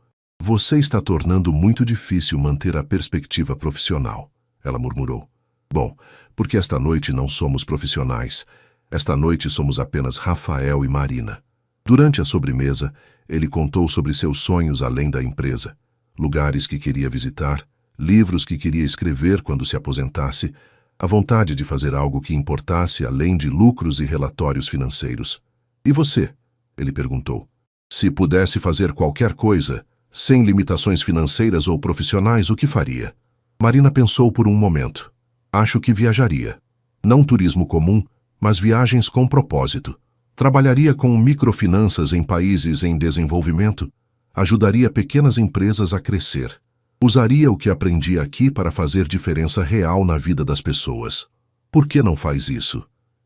Você está tornando muito difícil manter a perspectiva profissional, ela murmurou. Bom, porque esta noite não somos profissionais. Esta noite somos apenas Rafael e Marina. Durante a sobremesa, ele contou sobre seus sonhos além da empresa, lugares que queria visitar, livros que queria escrever quando se aposentasse, a vontade de fazer algo que importasse além de lucros e relatórios financeiros. E você? Ele perguntou. Se pudesse fazer qualquer coisa, sem limitações financeiras ou profissionais, o que faria? Marina pensou por um momento. Acho que viajaria. Não turismo comum, mas viagens com propósito. Trabalharia com microfinanças em países em desenvolvimento. Ajudaria pequenas empresas a crescer. Usaria o que aprendi aqui para fazer diferença real na vida das pessoas. Por que não faz isso?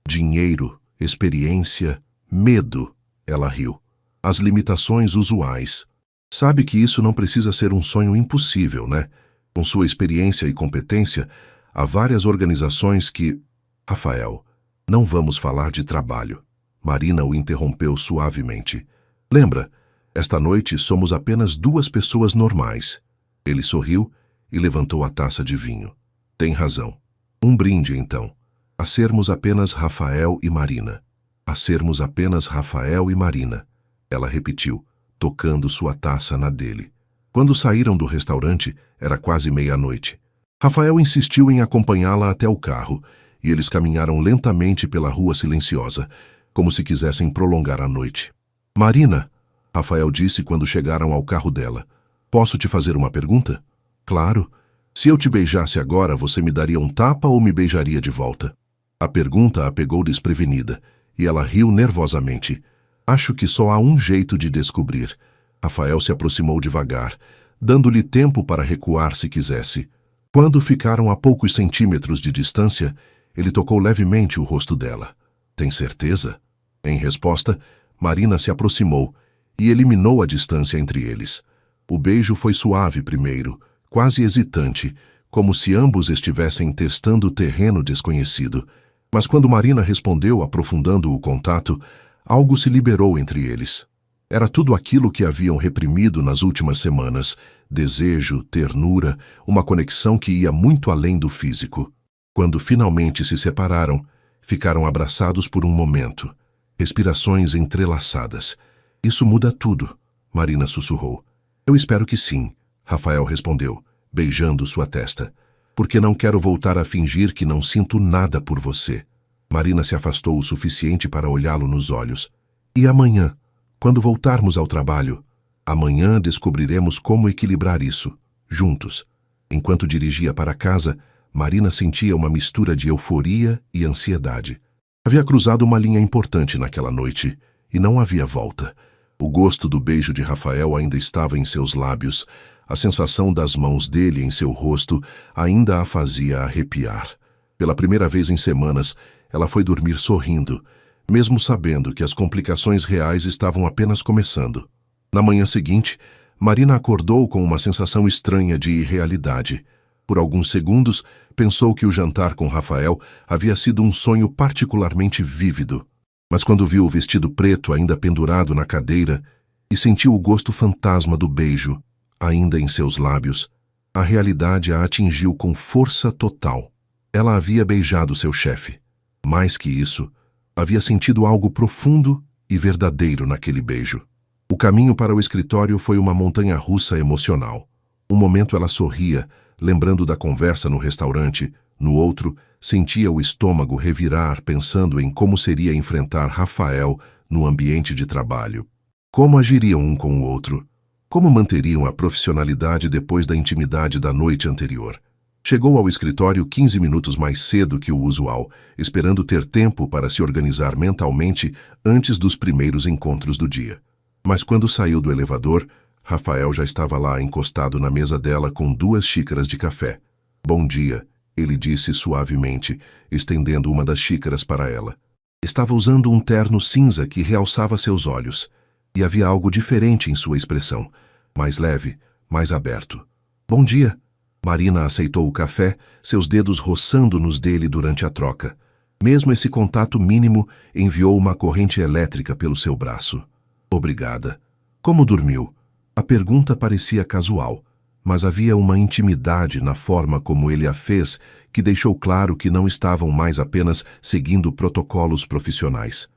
Dinheiro, experiência, medo. Ela riu. As limitações usuais. Sabe que isso não precisa ser um sonho impossível, né? Com sua experiência e competência, há várias organizações que... Rafael, não vamos falar de trabalho. Marina o interrompeu suavemente. Lembra, esta noite somos apenas duas pessoas normais. Ele sorriu e levantou a taça de vinho. Tem razão. Um brinde, então. A sermos apenas Rafael e Marina. A sermos apenas Rafael e Marina. Ela repetiu, tocando sua taça na dele. Quando saíram do restaurante, era quase meia-noite. Rafael insistiu em acompanhá-la até o carro, e eles caminharam lentamente pela rua silenciosa, como se quisessem prolongar a noite. Marina, Rafael disse quando chegaram ao carro dela. Posso te fazer uma pergunta? Claro. Se eu te beijasse agora, você me daria um tapa ou me beijaria de volta? A pergunta a pegou desprevenida, e ela riu nervosamente. Acho que só há um jeito de descobrir. Rafael se aproximou devagar, dando-lhe tempo para recuar se quisesse. Quando ficaram a poucos centímetros de distância, ele tocou levemente o rosto dela. Tem certeza? Em resposta, Marina se aproximou e eliminou a distância entre eles. O beijo foi suave primeiro, quase hesitante, como se ambos estivessem testando o terreno desconhecido. Mas quando Marina respondeu, aprofundando o contato, algo se liberou entre eles. Era tudo aquilo que haviam reprimido nas últimas semanas: desejo, ternura, uma conexão que ia muito além do físico. Quando finalmente se separaram, ficaram abraçados por um momento, respirações entrelaçadas. Isso muda tudo, Marina sussurrou. Eu espero que sim, Rafael respondeu, beijando sua testa. Porque não quero voltar a fingir que não sinto nada por você. Marina se afastou o suficiente para olhá-lo nos olhos. E amanhã, quando voltarmos ao trabalho? Amanhã descobriremos como equilibrar isso, juntos. Enquanto dirigia para casa, Marina sentia uma mistura de euforia e ansiedade. Havia cruzado uma linha importante naquela noite, e não havia volta. O gosto do beijo de Rafael ainda estava em seus lábios. A sensação das mãos dele em seu rosto ainda a fazia arrepiar. Pela primeira vez em semanas, ela foi dormir sorrindo, mesmo sabendo que as complicações reais estavam apenas começando. Na manhã seguinte, Marina acordou com uma sensação estranha de irrealidade. Por alguns segundos, pensou que o jantar com Rafael havia sido um sonho particularmente vívido. Mas quando viu o vestido preto ainda pendurado na cadeira e sentiu o gosto fantasma do beijo, ainda em seus lábios, a realidade a atingiu com força total. Ela havia beijado seu chefe. Mais que isso, havia sentido algo profundo e verdadeiro naquele beijo. O caminho para o escritório foi uma montanha-russa emocional. Um momento ela sorria, lembrando da conversa no restaurante. No outro, sentia o estômago revirar, pensando em como seria enfrentar Rafael no ambiente de trabalho. Como agiriam um com o outro? Como manteriam a profissionalidade depois da intimidade da noite anterior? Chegou ao escritório 15 minutos mais cedo que o usual, esperando ter tempo para se organizar mentalmente antes dos primeiros encontros do dia. Mas quando saiu do elevador, Rafael já estava lá encostado na mesa dela com 2 xícaras de café. Bom dia, ele disse suavemente, estendendo uma das xícaras para ela. Estava usando um terno cinza que realçava seus olhos, e havia algo diferente em sua expressão, mais leve, mais aberto. Bom dia. Marina aceitou o café, seus dedos roçando nos dele durante a troca. Mesmo esse contato mínimo enviou uma corrente elétrica pelo seu braço. Obrigada. Como dormiu? A pergunta parecia casual, mas havia uma intimidade na forma como ele a fez que deixou claro que não estavam mais apenas seguindo protocolos profissionais.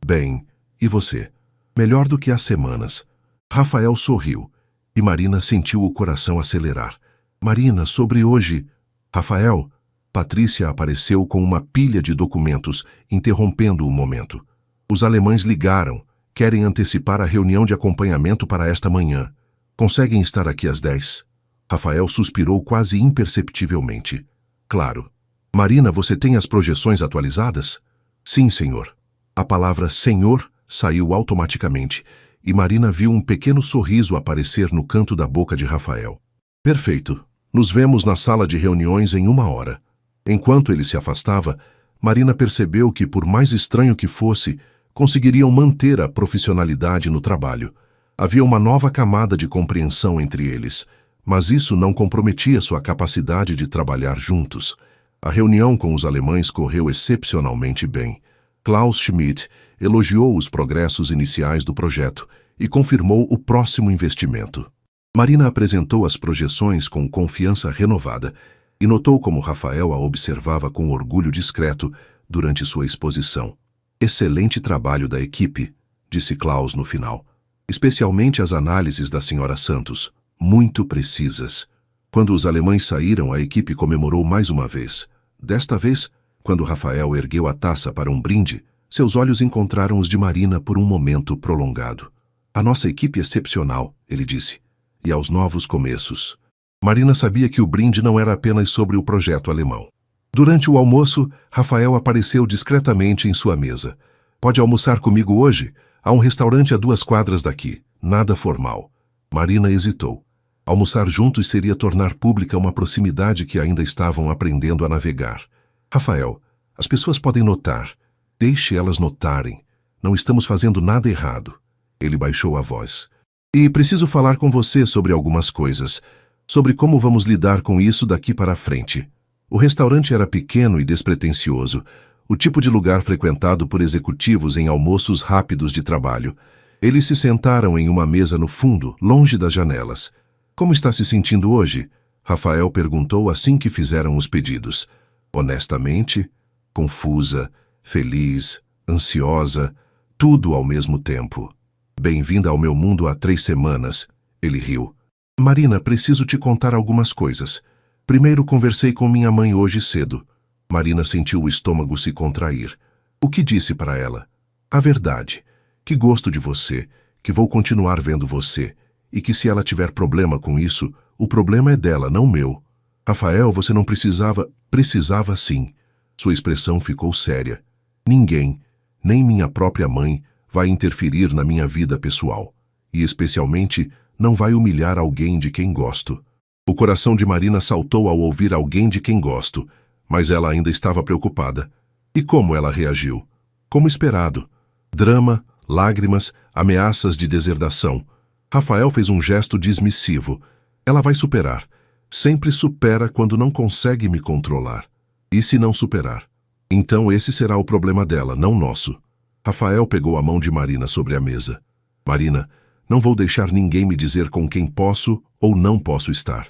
Bem, e você? Melhor do que há semanas. Rafael sorriu, e Marina sentiu o coração acelerar. Marina, sobre hoje... Rafael... Patrícia apareceu com uma pilha de documentos, interrompendo o momento. Os alemães ligaram. Querem antecipar a reunião de acompanhamento para esta manhã. Conseguem estar aqui às 10? Rafael suspirou quase imperceptivelmente. Claro. Marina, você tem as projeções atualizadas? Sim, senhor. A palavra senhor saiu automaticamente, e Marina viu um pequeno sorriso aparecer no canto da boca de Rafael. Perfeito. Nos vemos na sala de reuniões em 1 hora. Enquanto ele se afastava, Marina percebeu que, por mais estranho que fosse, conseguiriam manter a profissionalidade no trabalho. Havia uma nova camada de compreensão entre eles, mas isso não comprometia sua capacidade de trabalhar juntos. A reunião com os alemães correu excepcionalmente bem. Klaus Schmidt elogiou os progressos iniciais do projeto e confirmou o próximo investimento. Marina apresentou as projeções com confiança renovada e notou como Rafael a observava com orgulho discreto durante sua exposição. Excelente trabalho da equipe, disse Klaus no final. Especialmente as análises da senhora Santos, muito precisas. Quando os alemães saíram, a equipe comemorou mais uma vez. Desta vez, quando Rafael ergueu a taça para um brinde, seus olhos encontraram os de Marina por um momento prolongado. A nossa equipe é excepcional, ele disse. E aos novos começos. Marina sabia que o brinde não era apenas sobre o projeto alemão. Durante o almoço, Rafael apareceu discretamente em sua mesa. Pode almoçar comigo hoje? Há um restaurante a 2 quadras daqui. Nada formal. Marina hesitou. Almoçar juntos seria tornar pública uma proximidade que ainda estavam aprendendo a navegar. Rafael, as pessoas podem notar. Deixe elas notarem. Não estamos fazendo nada errado. Ele baixou a voz. E preciso falar com você sobre algumas coisas. Sobre como vamos lidar com isso daqui para frente. O restaurante era pequeno e despretensioso, o tipo de lugar frequentado por executivos em almoços rápidos de trabalho. Eles se sentaram em uma mesa no fundo, longe das janelas. Como está se sentindo hoje? Rafael perguntou assim que fizeram os pedidos. Honestamente, confusa, feliz, ansiosa, tudo ao mesmo tempo. Bem-vinda ao meu mundo há 3 semanas, ele riu. Marina, preciso te contar algumas coisas. Primeiro, conversei com minha mãe hoje cedo. Marina sentiu o estômago se contrair. O que disse para ela? A verdade. Que gosto de você, que vou continuar vendo você, e que se ela tiver problema com isso, o problema é dela, não meu. Rafael, você não precisava... Precisava sim. Sua expressão ficou séria. Ninguém, nem minha própria mãe, vai interferir na minha vida pessoal. E especialmente, não vai humilhar alguém de quem gosto. O coração de Marina saltou ao ouvir alguém de quem gosto, mas ela ainda estava preocupada. E como ela reagiu? Como esperado. Drama, lágrimas, ameaças de deserdação. Rafael fez um gesto dismissivo. Ela vai superar. Sempre supera quando não consegue me controlar. E se não superar? Então esse será o problema dela, não nosso. Rafael pegou a mão de Marina sobre a mesa. Marina, não vou deixar ninguém me dizer com quem posso ou não posso estar.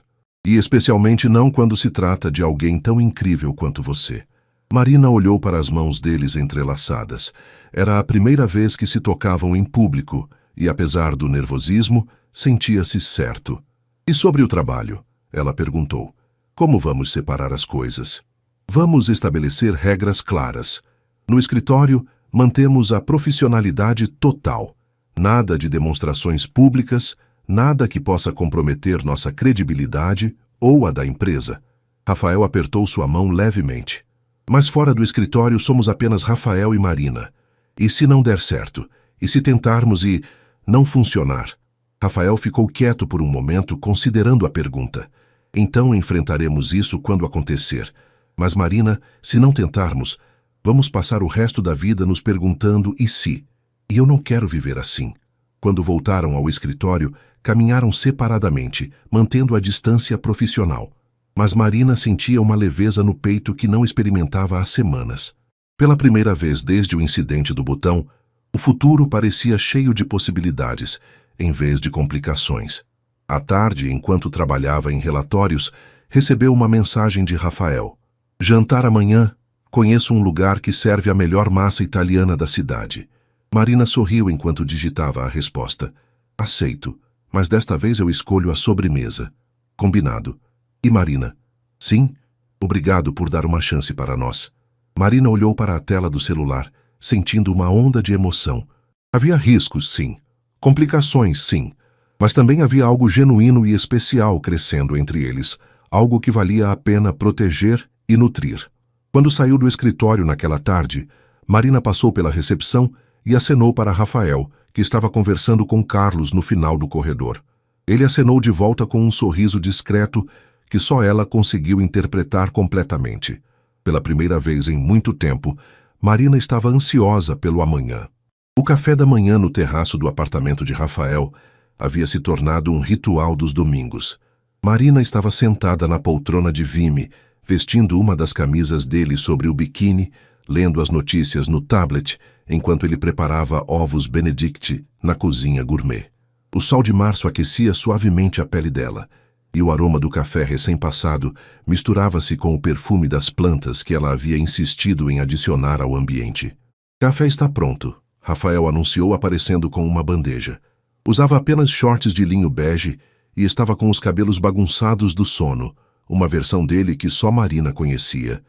E especialmente não quando se trata de alguém tão incrível quanto você. Marina olhou para as mãos deles entrelaçadas. Era a primeira vez que se tocavam em público e, apesar do nervosismo, sentia-se certo. E sobre o trabalho? Ela perguntou. Como vamos separar as coisas? Vamos estabelecer regras claras. No escritório, mantemos a profissionalidade total. Nada de demonstrações públicas, nada que possa comprometer nossa credibilidade ou a da empresa. Rafael apertou sua mão levemente. Mas fora do escritório somos apenas Rafael e Marina. E se não der certo? E se tentarmos e não funcionar? Rafael ficou quieto por um momento, considerando a pergunta. Então enfrentaremos isso quando acontecer. Mas Marina, se não tentarmos, vamos passar o resto da vida nos perguntando e se? E eu não quero viver assim. Quando voltaram ao escritório, caminharam separadamente, mantendo a distância profissional. Mas Marina sentia uma leveza no peito que não experimentava há semanas. Pela primeira vez desde o incidente do botão, o futuro parecia cheio de possibilidades, em vez de complicações. À tarde, enquanto trabalhava em relatórios, recebeu uma mensagem de Rafael. Jantar amanhã. Conheço um lugar que serve a melhor massa italiana da cidade. Marina sorriu enquanto digitava a resposta. Aceito, mas desta vez eu escolho a sobremesa. Combinado. E Marina? Sim? Obrigado por dar uma chance para nós. Marina olhou para a tela do celular, sentindo uma onda de emoção. Havia riscos, sim. Complicações, sim. Mas também havia algo genuíno e especial crescendo entre eles, algo que valia a pena proteger e nutrir. Quando saiu do escritório naquela tarde, Marina passou pela recepção e acenou para Rafael, que estava conversando com Carlos no final do corredor. Ele acenou de volta com um sorriso discreto que só ela conseguiu interpretar completamente. Pela primeira vez em muito tempo, Marina estava ansiosa pelo amanhã. O café da manhã no terraço do apartamento de Rafael havia se tornado um ritual dos domingos. Marina estava sentada na poltrona de Vime, vestindo uma das camisas dele sobre o biquíni, lendo as notícias no tablet, enquanto ele preparava ovos Benedict na cozinha gourmet. O sol de março aquecia suavemente a pele dela, e o aroma do café recém-passado misturava-se com o perfume das plantas que ela havia insistido em adicionar ao ambiente. Café está pronto, Rafael anunciou aparecendo com uma bandeja. Usava apenas shorts de linho bege e estava com os cabelos bagunçados do sono, uma versão dele que só Marina conhecia.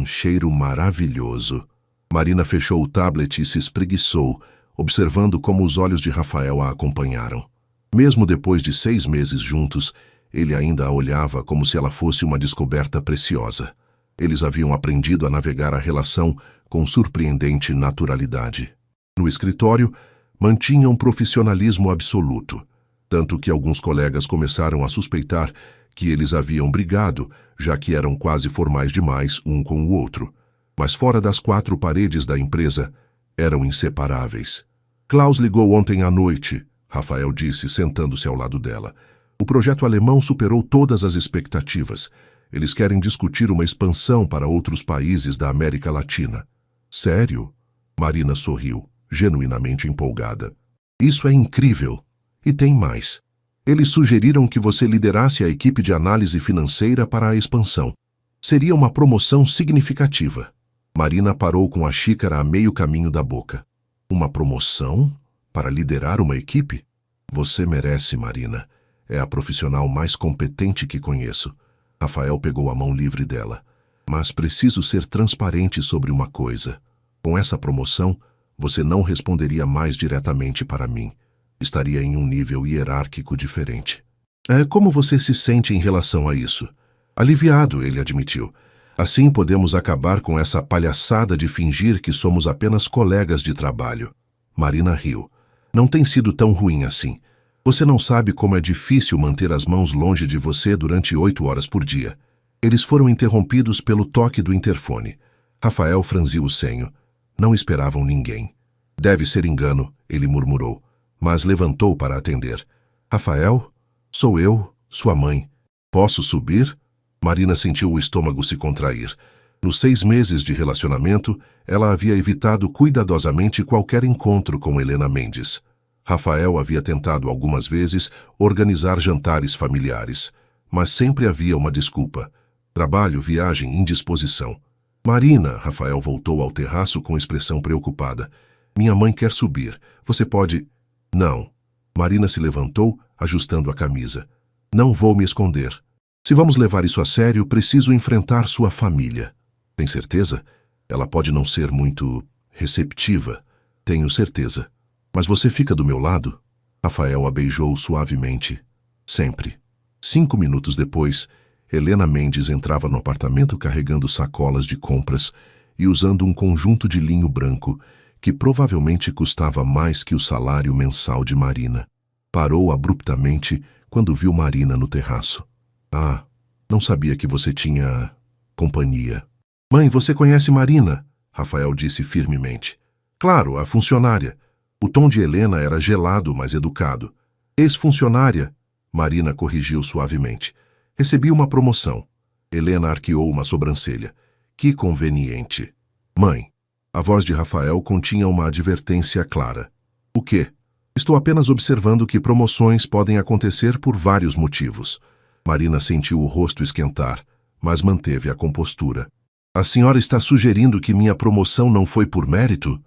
Cheiro maravilhoso. Marina fechou o tablet e se espreguiçou, observando como os olhos de Rafael a acompanharam. Mesmo depois de 6 meses juntos, ele ainda a olhava como se ela fosse uma descoberta preciosa. Eles haviam aprendido a navegar a relação com surpreendente naturalidade. No escritório, mantinham um profissionalismo absoluto, tanto que alguns colegas começaram a suspeitar que eles haviam brigado, já que eram quase formais demais um com o outro. Mas fora das 4 paredes da empresa, eram inseparáveis. Klaus ligou ontem à noite, Rafael disse, sentando-se ao lado dela. O projeto alemão superou todas as expectativas. Eles querem discutir uma expansão para outros países da América Latina. Sério? Marina sorriu, genuinamente empolgada. Isso é incrível. E tem mais. Eles sugeriram que você liderasse a equipe de análise financeira para a expansão. Seria uma promoção significativa. Marina parou com a xícara a meio caminho da boca. Uma promoção? Para liderar uma equipe? Você merece, Marina. É a profissional mais competente que conheço. Rafael pegou a mão livre dela. Mas preciso ser transparente sobre uma coisa. Com essa promoção, você não responderia mais diretamente para mim. Estaria em um nível hierárquico diferente. Como você se sente em relação a isso? Aliviado, ele admitiu. Assim podemos acabar com essa palhaçada de fingir que somos apenas colegas de trabalho. Marina riu. Não tem sido tão ruim assim. Você não sabe como é difícil manter as mãos longe de você durante 8 horas por dia. Eles foram interrompidos pelo toque do interfone. Rafael franziu o senho. Não esperavam ninguém. Deve ser engano, ele murmurou, mas levantou para atender. Rafael? Sou eu, sua mãe. Posso subir? Marina sentiu o estômago se contrair. Nos 6 meses de relacionamento, ela havia evitado cuidadosamente qualquer encontro com Helena Mendes. Rafael havia tentado algumas vezes organizar jantares familiares, mas sempre havia uma desculpa. Trabalho, viagem, indisposição. Marina, Rafael voltou ao terraço com expressão preocupada. Minha mãe quer subir. Você pode... Não. Marina se levantou, ajustando a camisa. Não vou me esconder. Se vamos levar isso a sério, preciso enfrentar sua família. Tem certeza? Ela pode não ser muito receptiva. Tenho certeza. Mas você fica do meu lado? Rafael a beijou suavemente. Sempre. 5 minutos depois, Helena Mendes entrava no apartamento carregando sacolas de compras e usando um conjunto de linho branco que provavelmente custava mais que o salário mensal de Marina. Parou abruptamente quando viu Marina no terraço. Ah, não sabia que você tinha companhia. Mãe, você conhece Marina? Rafael disse firmemente. Claro, a funcionária. O tom de Helena era gelado, mas educado. Ex-funcionária, Marina corrigiu suavemente. Recebi uma promoção. Helena arqueou uma sobrancelha. Que conveniente. Mãe. A voz de Rafael continha uma advertência clara. O quê? Estou apenas observando que promoções podem acontecer por vários motivos. Marina sentiu o rosto esquentar, mas manteve a compostura. A senhora está sugerindo que minha promoção não foi por mérito?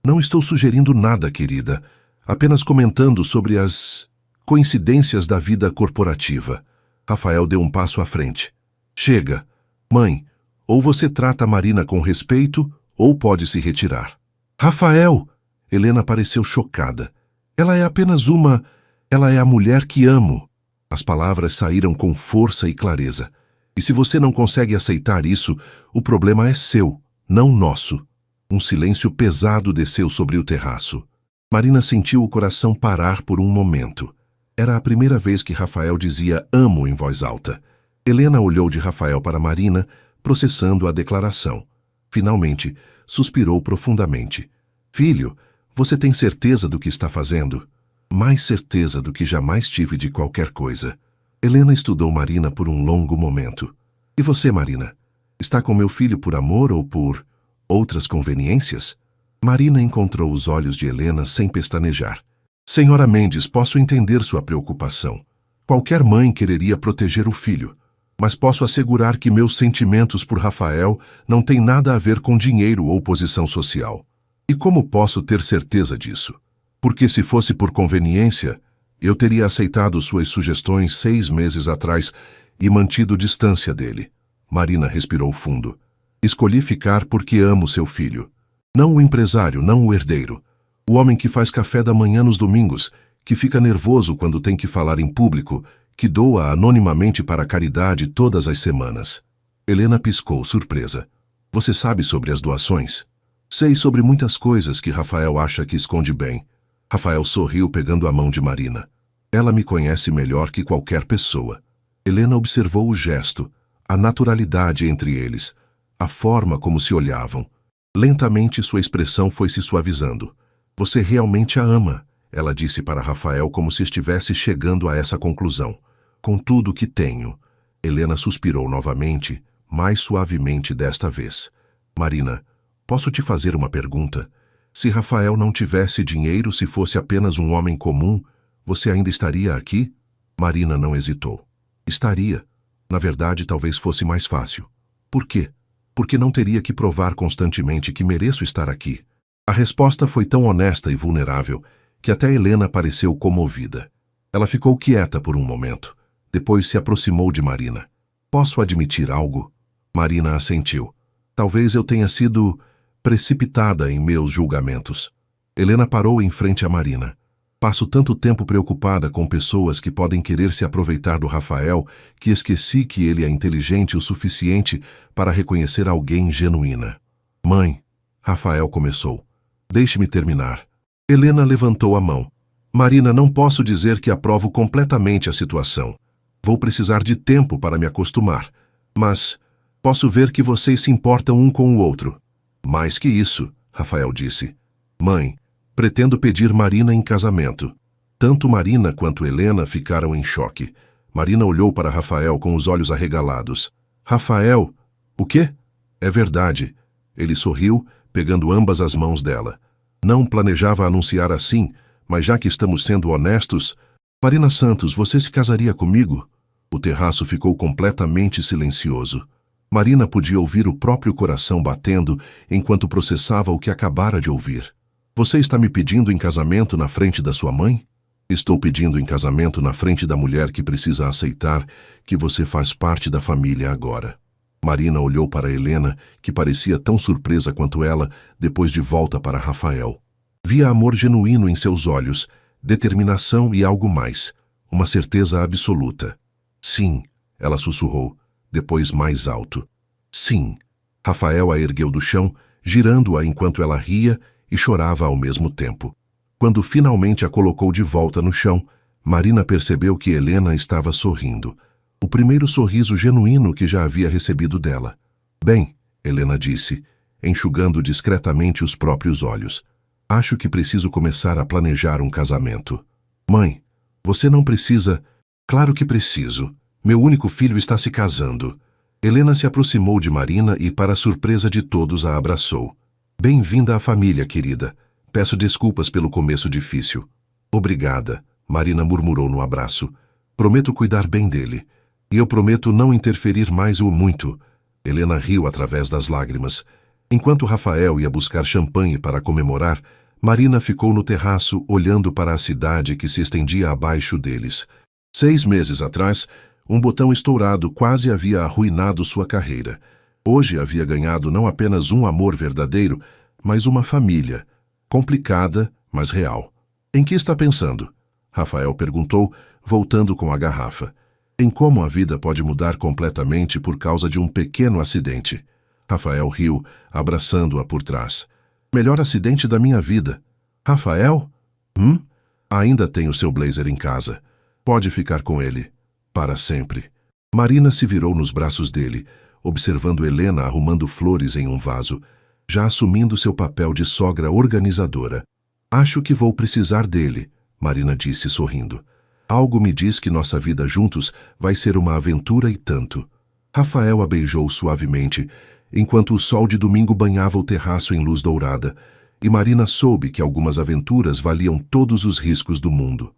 Não estou sugerindo nada, querida. Apenas comentando sobre as coincidências da vida corporativa. Rafael deu um passo à frente. Chega. Mãe, ou você trata a Marina com respeito, ou pode se retirar. Rafael! Helena pareceu chocada. Ela é apenas uma... Ela é a mulher que amo. As palavras saíram com força e clareza. E se você não consegue aceitar isso, o problema é seu, não nosso. Um silêncio pesado desceu sobre o terraço. Marina sentiu o coração parar por um momento. Era a primeira vez que Rafael dizia amo em voz alta. Helena olhou de Rafael para Marina, processando a declaração. Finalmente, suspirou profundamente. Filho, você tem certeza do que está fazendo? Mais certeza do que jamais tive de qualquer coisa. Helena estudou Marina por um longo momento. E você, Marina? Está com meu filho por amor ou por outras conveniências? Marina encontrou os olhos de Helena sem pestanejar. Senhora Mendes, posso entender sua preocupação. Qualquer mãe quereria proteger o filho, mas posso assegurar que meus sentimentos por Rafael não têm nada a ver com dinheiro ou posição social. E como posso ter certeza disso? Porque se fosse por conveniência, eu teria aceitado suas sugestões 6 meses atrás e mantido distância dele. Marina respirou fundo. Escolhi ficar porque amo seu filho. Não o empresário, não o herdeiro. O homem que faz café da manhã nos domingos, que fica nervoso quando tem que falar em público, que doa anonimamente para a caridade todas as semanas. Helena piscou, surpresa. Você sabe sobre as doações? Sei sobre muitas coisas que Rafael acha que esconde bem. Rafael sorriu pegando a mão de Marina. Ela me conhece melhor que qualquer pessoa. Helena observou o gesto, a naturalidade entre eles, a forma como se olhavam. Lentamente sua expressão foi se suavizando. Você realmente a ama, ela disse para Rafael como se estivesse chegando a essa conclusão. Com tudo que tenho. Helena suspirou novamente, mais suavemente desta vez. Marina, posso te fazer uma pergunta? Se Rafael não tivesse dinheiro, se fosse apenas um homem comum, você ainda estaria aqui? Marina não hesitou. Estaria. Na verdade, talvez fosse mais fácil. Por quê? Porque não teria que provar constantemente que mereço estar aqui. A resposta foi tão honesta e vulnerável que até Helena pareceu comovida. Ela ficou quieta por um momento. Depois se aproximou de Marina. Posso admitir algo? Marina assentiu. Talvez eu tenha sido precipitada em meus julgamentos. Helena parou em frente a Marina. Passo tanto tempo preocupada com pessoas que podem querer se aproveitar do Rafael que esqueci que ele é inteligente o suficiente para reconhecer alguém genuína. Mãe, Rafael começou. Deixe-me terminar. Helena levantou a mão. Marina, não posso dizer que aprovo completamente a situação. Vou precisar de tempo para me acostumar. Mas posso ver que vocês se importam um com o outro. Mais que isso, Rafael disse. Mãe, pretendo pedir Marina em casamento. Tanto Marina quanto Helena ficaram em choque. Marina olhou para Rafael com os olhos arregalados. Rafael, o quê? É verdade. Ele sorriu, pegando ambas as mãos dela. Não planejava anunciar assim, mas já que estamos sendo honestos... Marina Santos, você se casaria comigo? O terraço ficou completamente silencioso. Marina podia ouvir o próprio coração batendo enquanto processava o que acabara de ouvir. Você está me pedindo em casamento na frente da sua mãe? Estou pedindo em casamento na frente da mulher que precisa aceitar que você faz parte da família agora. Marina olhou para Helena, que parecia tão surpresa quanto ela, depois de volta para Rafael. Via amor genuíno em seus olhos, determinação e algo mais, uma certeza absoluta. Sim, ela sussurrou, depois mais alto. Sim. Rafael a ergueu do chão, girando-a enquanto ela ria e chorava ao mesmo tempo. Quando finalmente a colocou de volta no chão, Marina percebeu que Helena estava sorrindo. O primeiro sorriso genuíno que já havia recebido dela. Bem, Helena disse, enxugando discretamente os próprios olhos. Acho que preciso começar a planejar um casamento. Mãe, você não precisa... Claro que preciso. Meu único filho está se casando. Helena se aproximou de Marina e, para a surpresa de todos, a abraçou. Bem-vinda à família, querida. Peço desculpas pelo começo difícil. Obrigada, Marina murmurou no abraço. Prometo cuidar bem dele. E eu prometo não interferir mais ou muito. Helena riu através das lágrimas. Enquanto Rafael ia buscar champanhe para comemorar, Marina ficou no terraço olhando para a cidade que se estendia abaixo deles. 6 meses atrás, um botão estourado quase havia arruinado sua carreira. Hoje havia ganhado não apenas um amor verdadeiro, mas uma família. Complicada, mas real. Em que está pensando? Rafael perguntou, voltando com a garrafa. Em como a vida pode mudar completamente por causa de um pequeno acidente. Rafael riu, abraçando-a por trás. Melhor acidente da minha vida. Rafael? Ainda tenho seu blazer em casa. Pode ficar com ele. Para sempre. Marina se virou nos braços dele, observando Helena arrumando flores em um vaso, já assumindo seu papel de sogra organizadora. Acho que vou precisar dele, Marina disse sorrindo. Algo me diz que nossa vida juntos vai ser uma aventura e tanto. Rafael a beijou suavemente, enquanto o sol de domingo banhava o terraço em luz dourada, e Marina soube que algumas aventuras valiam todos os riscos do mundo.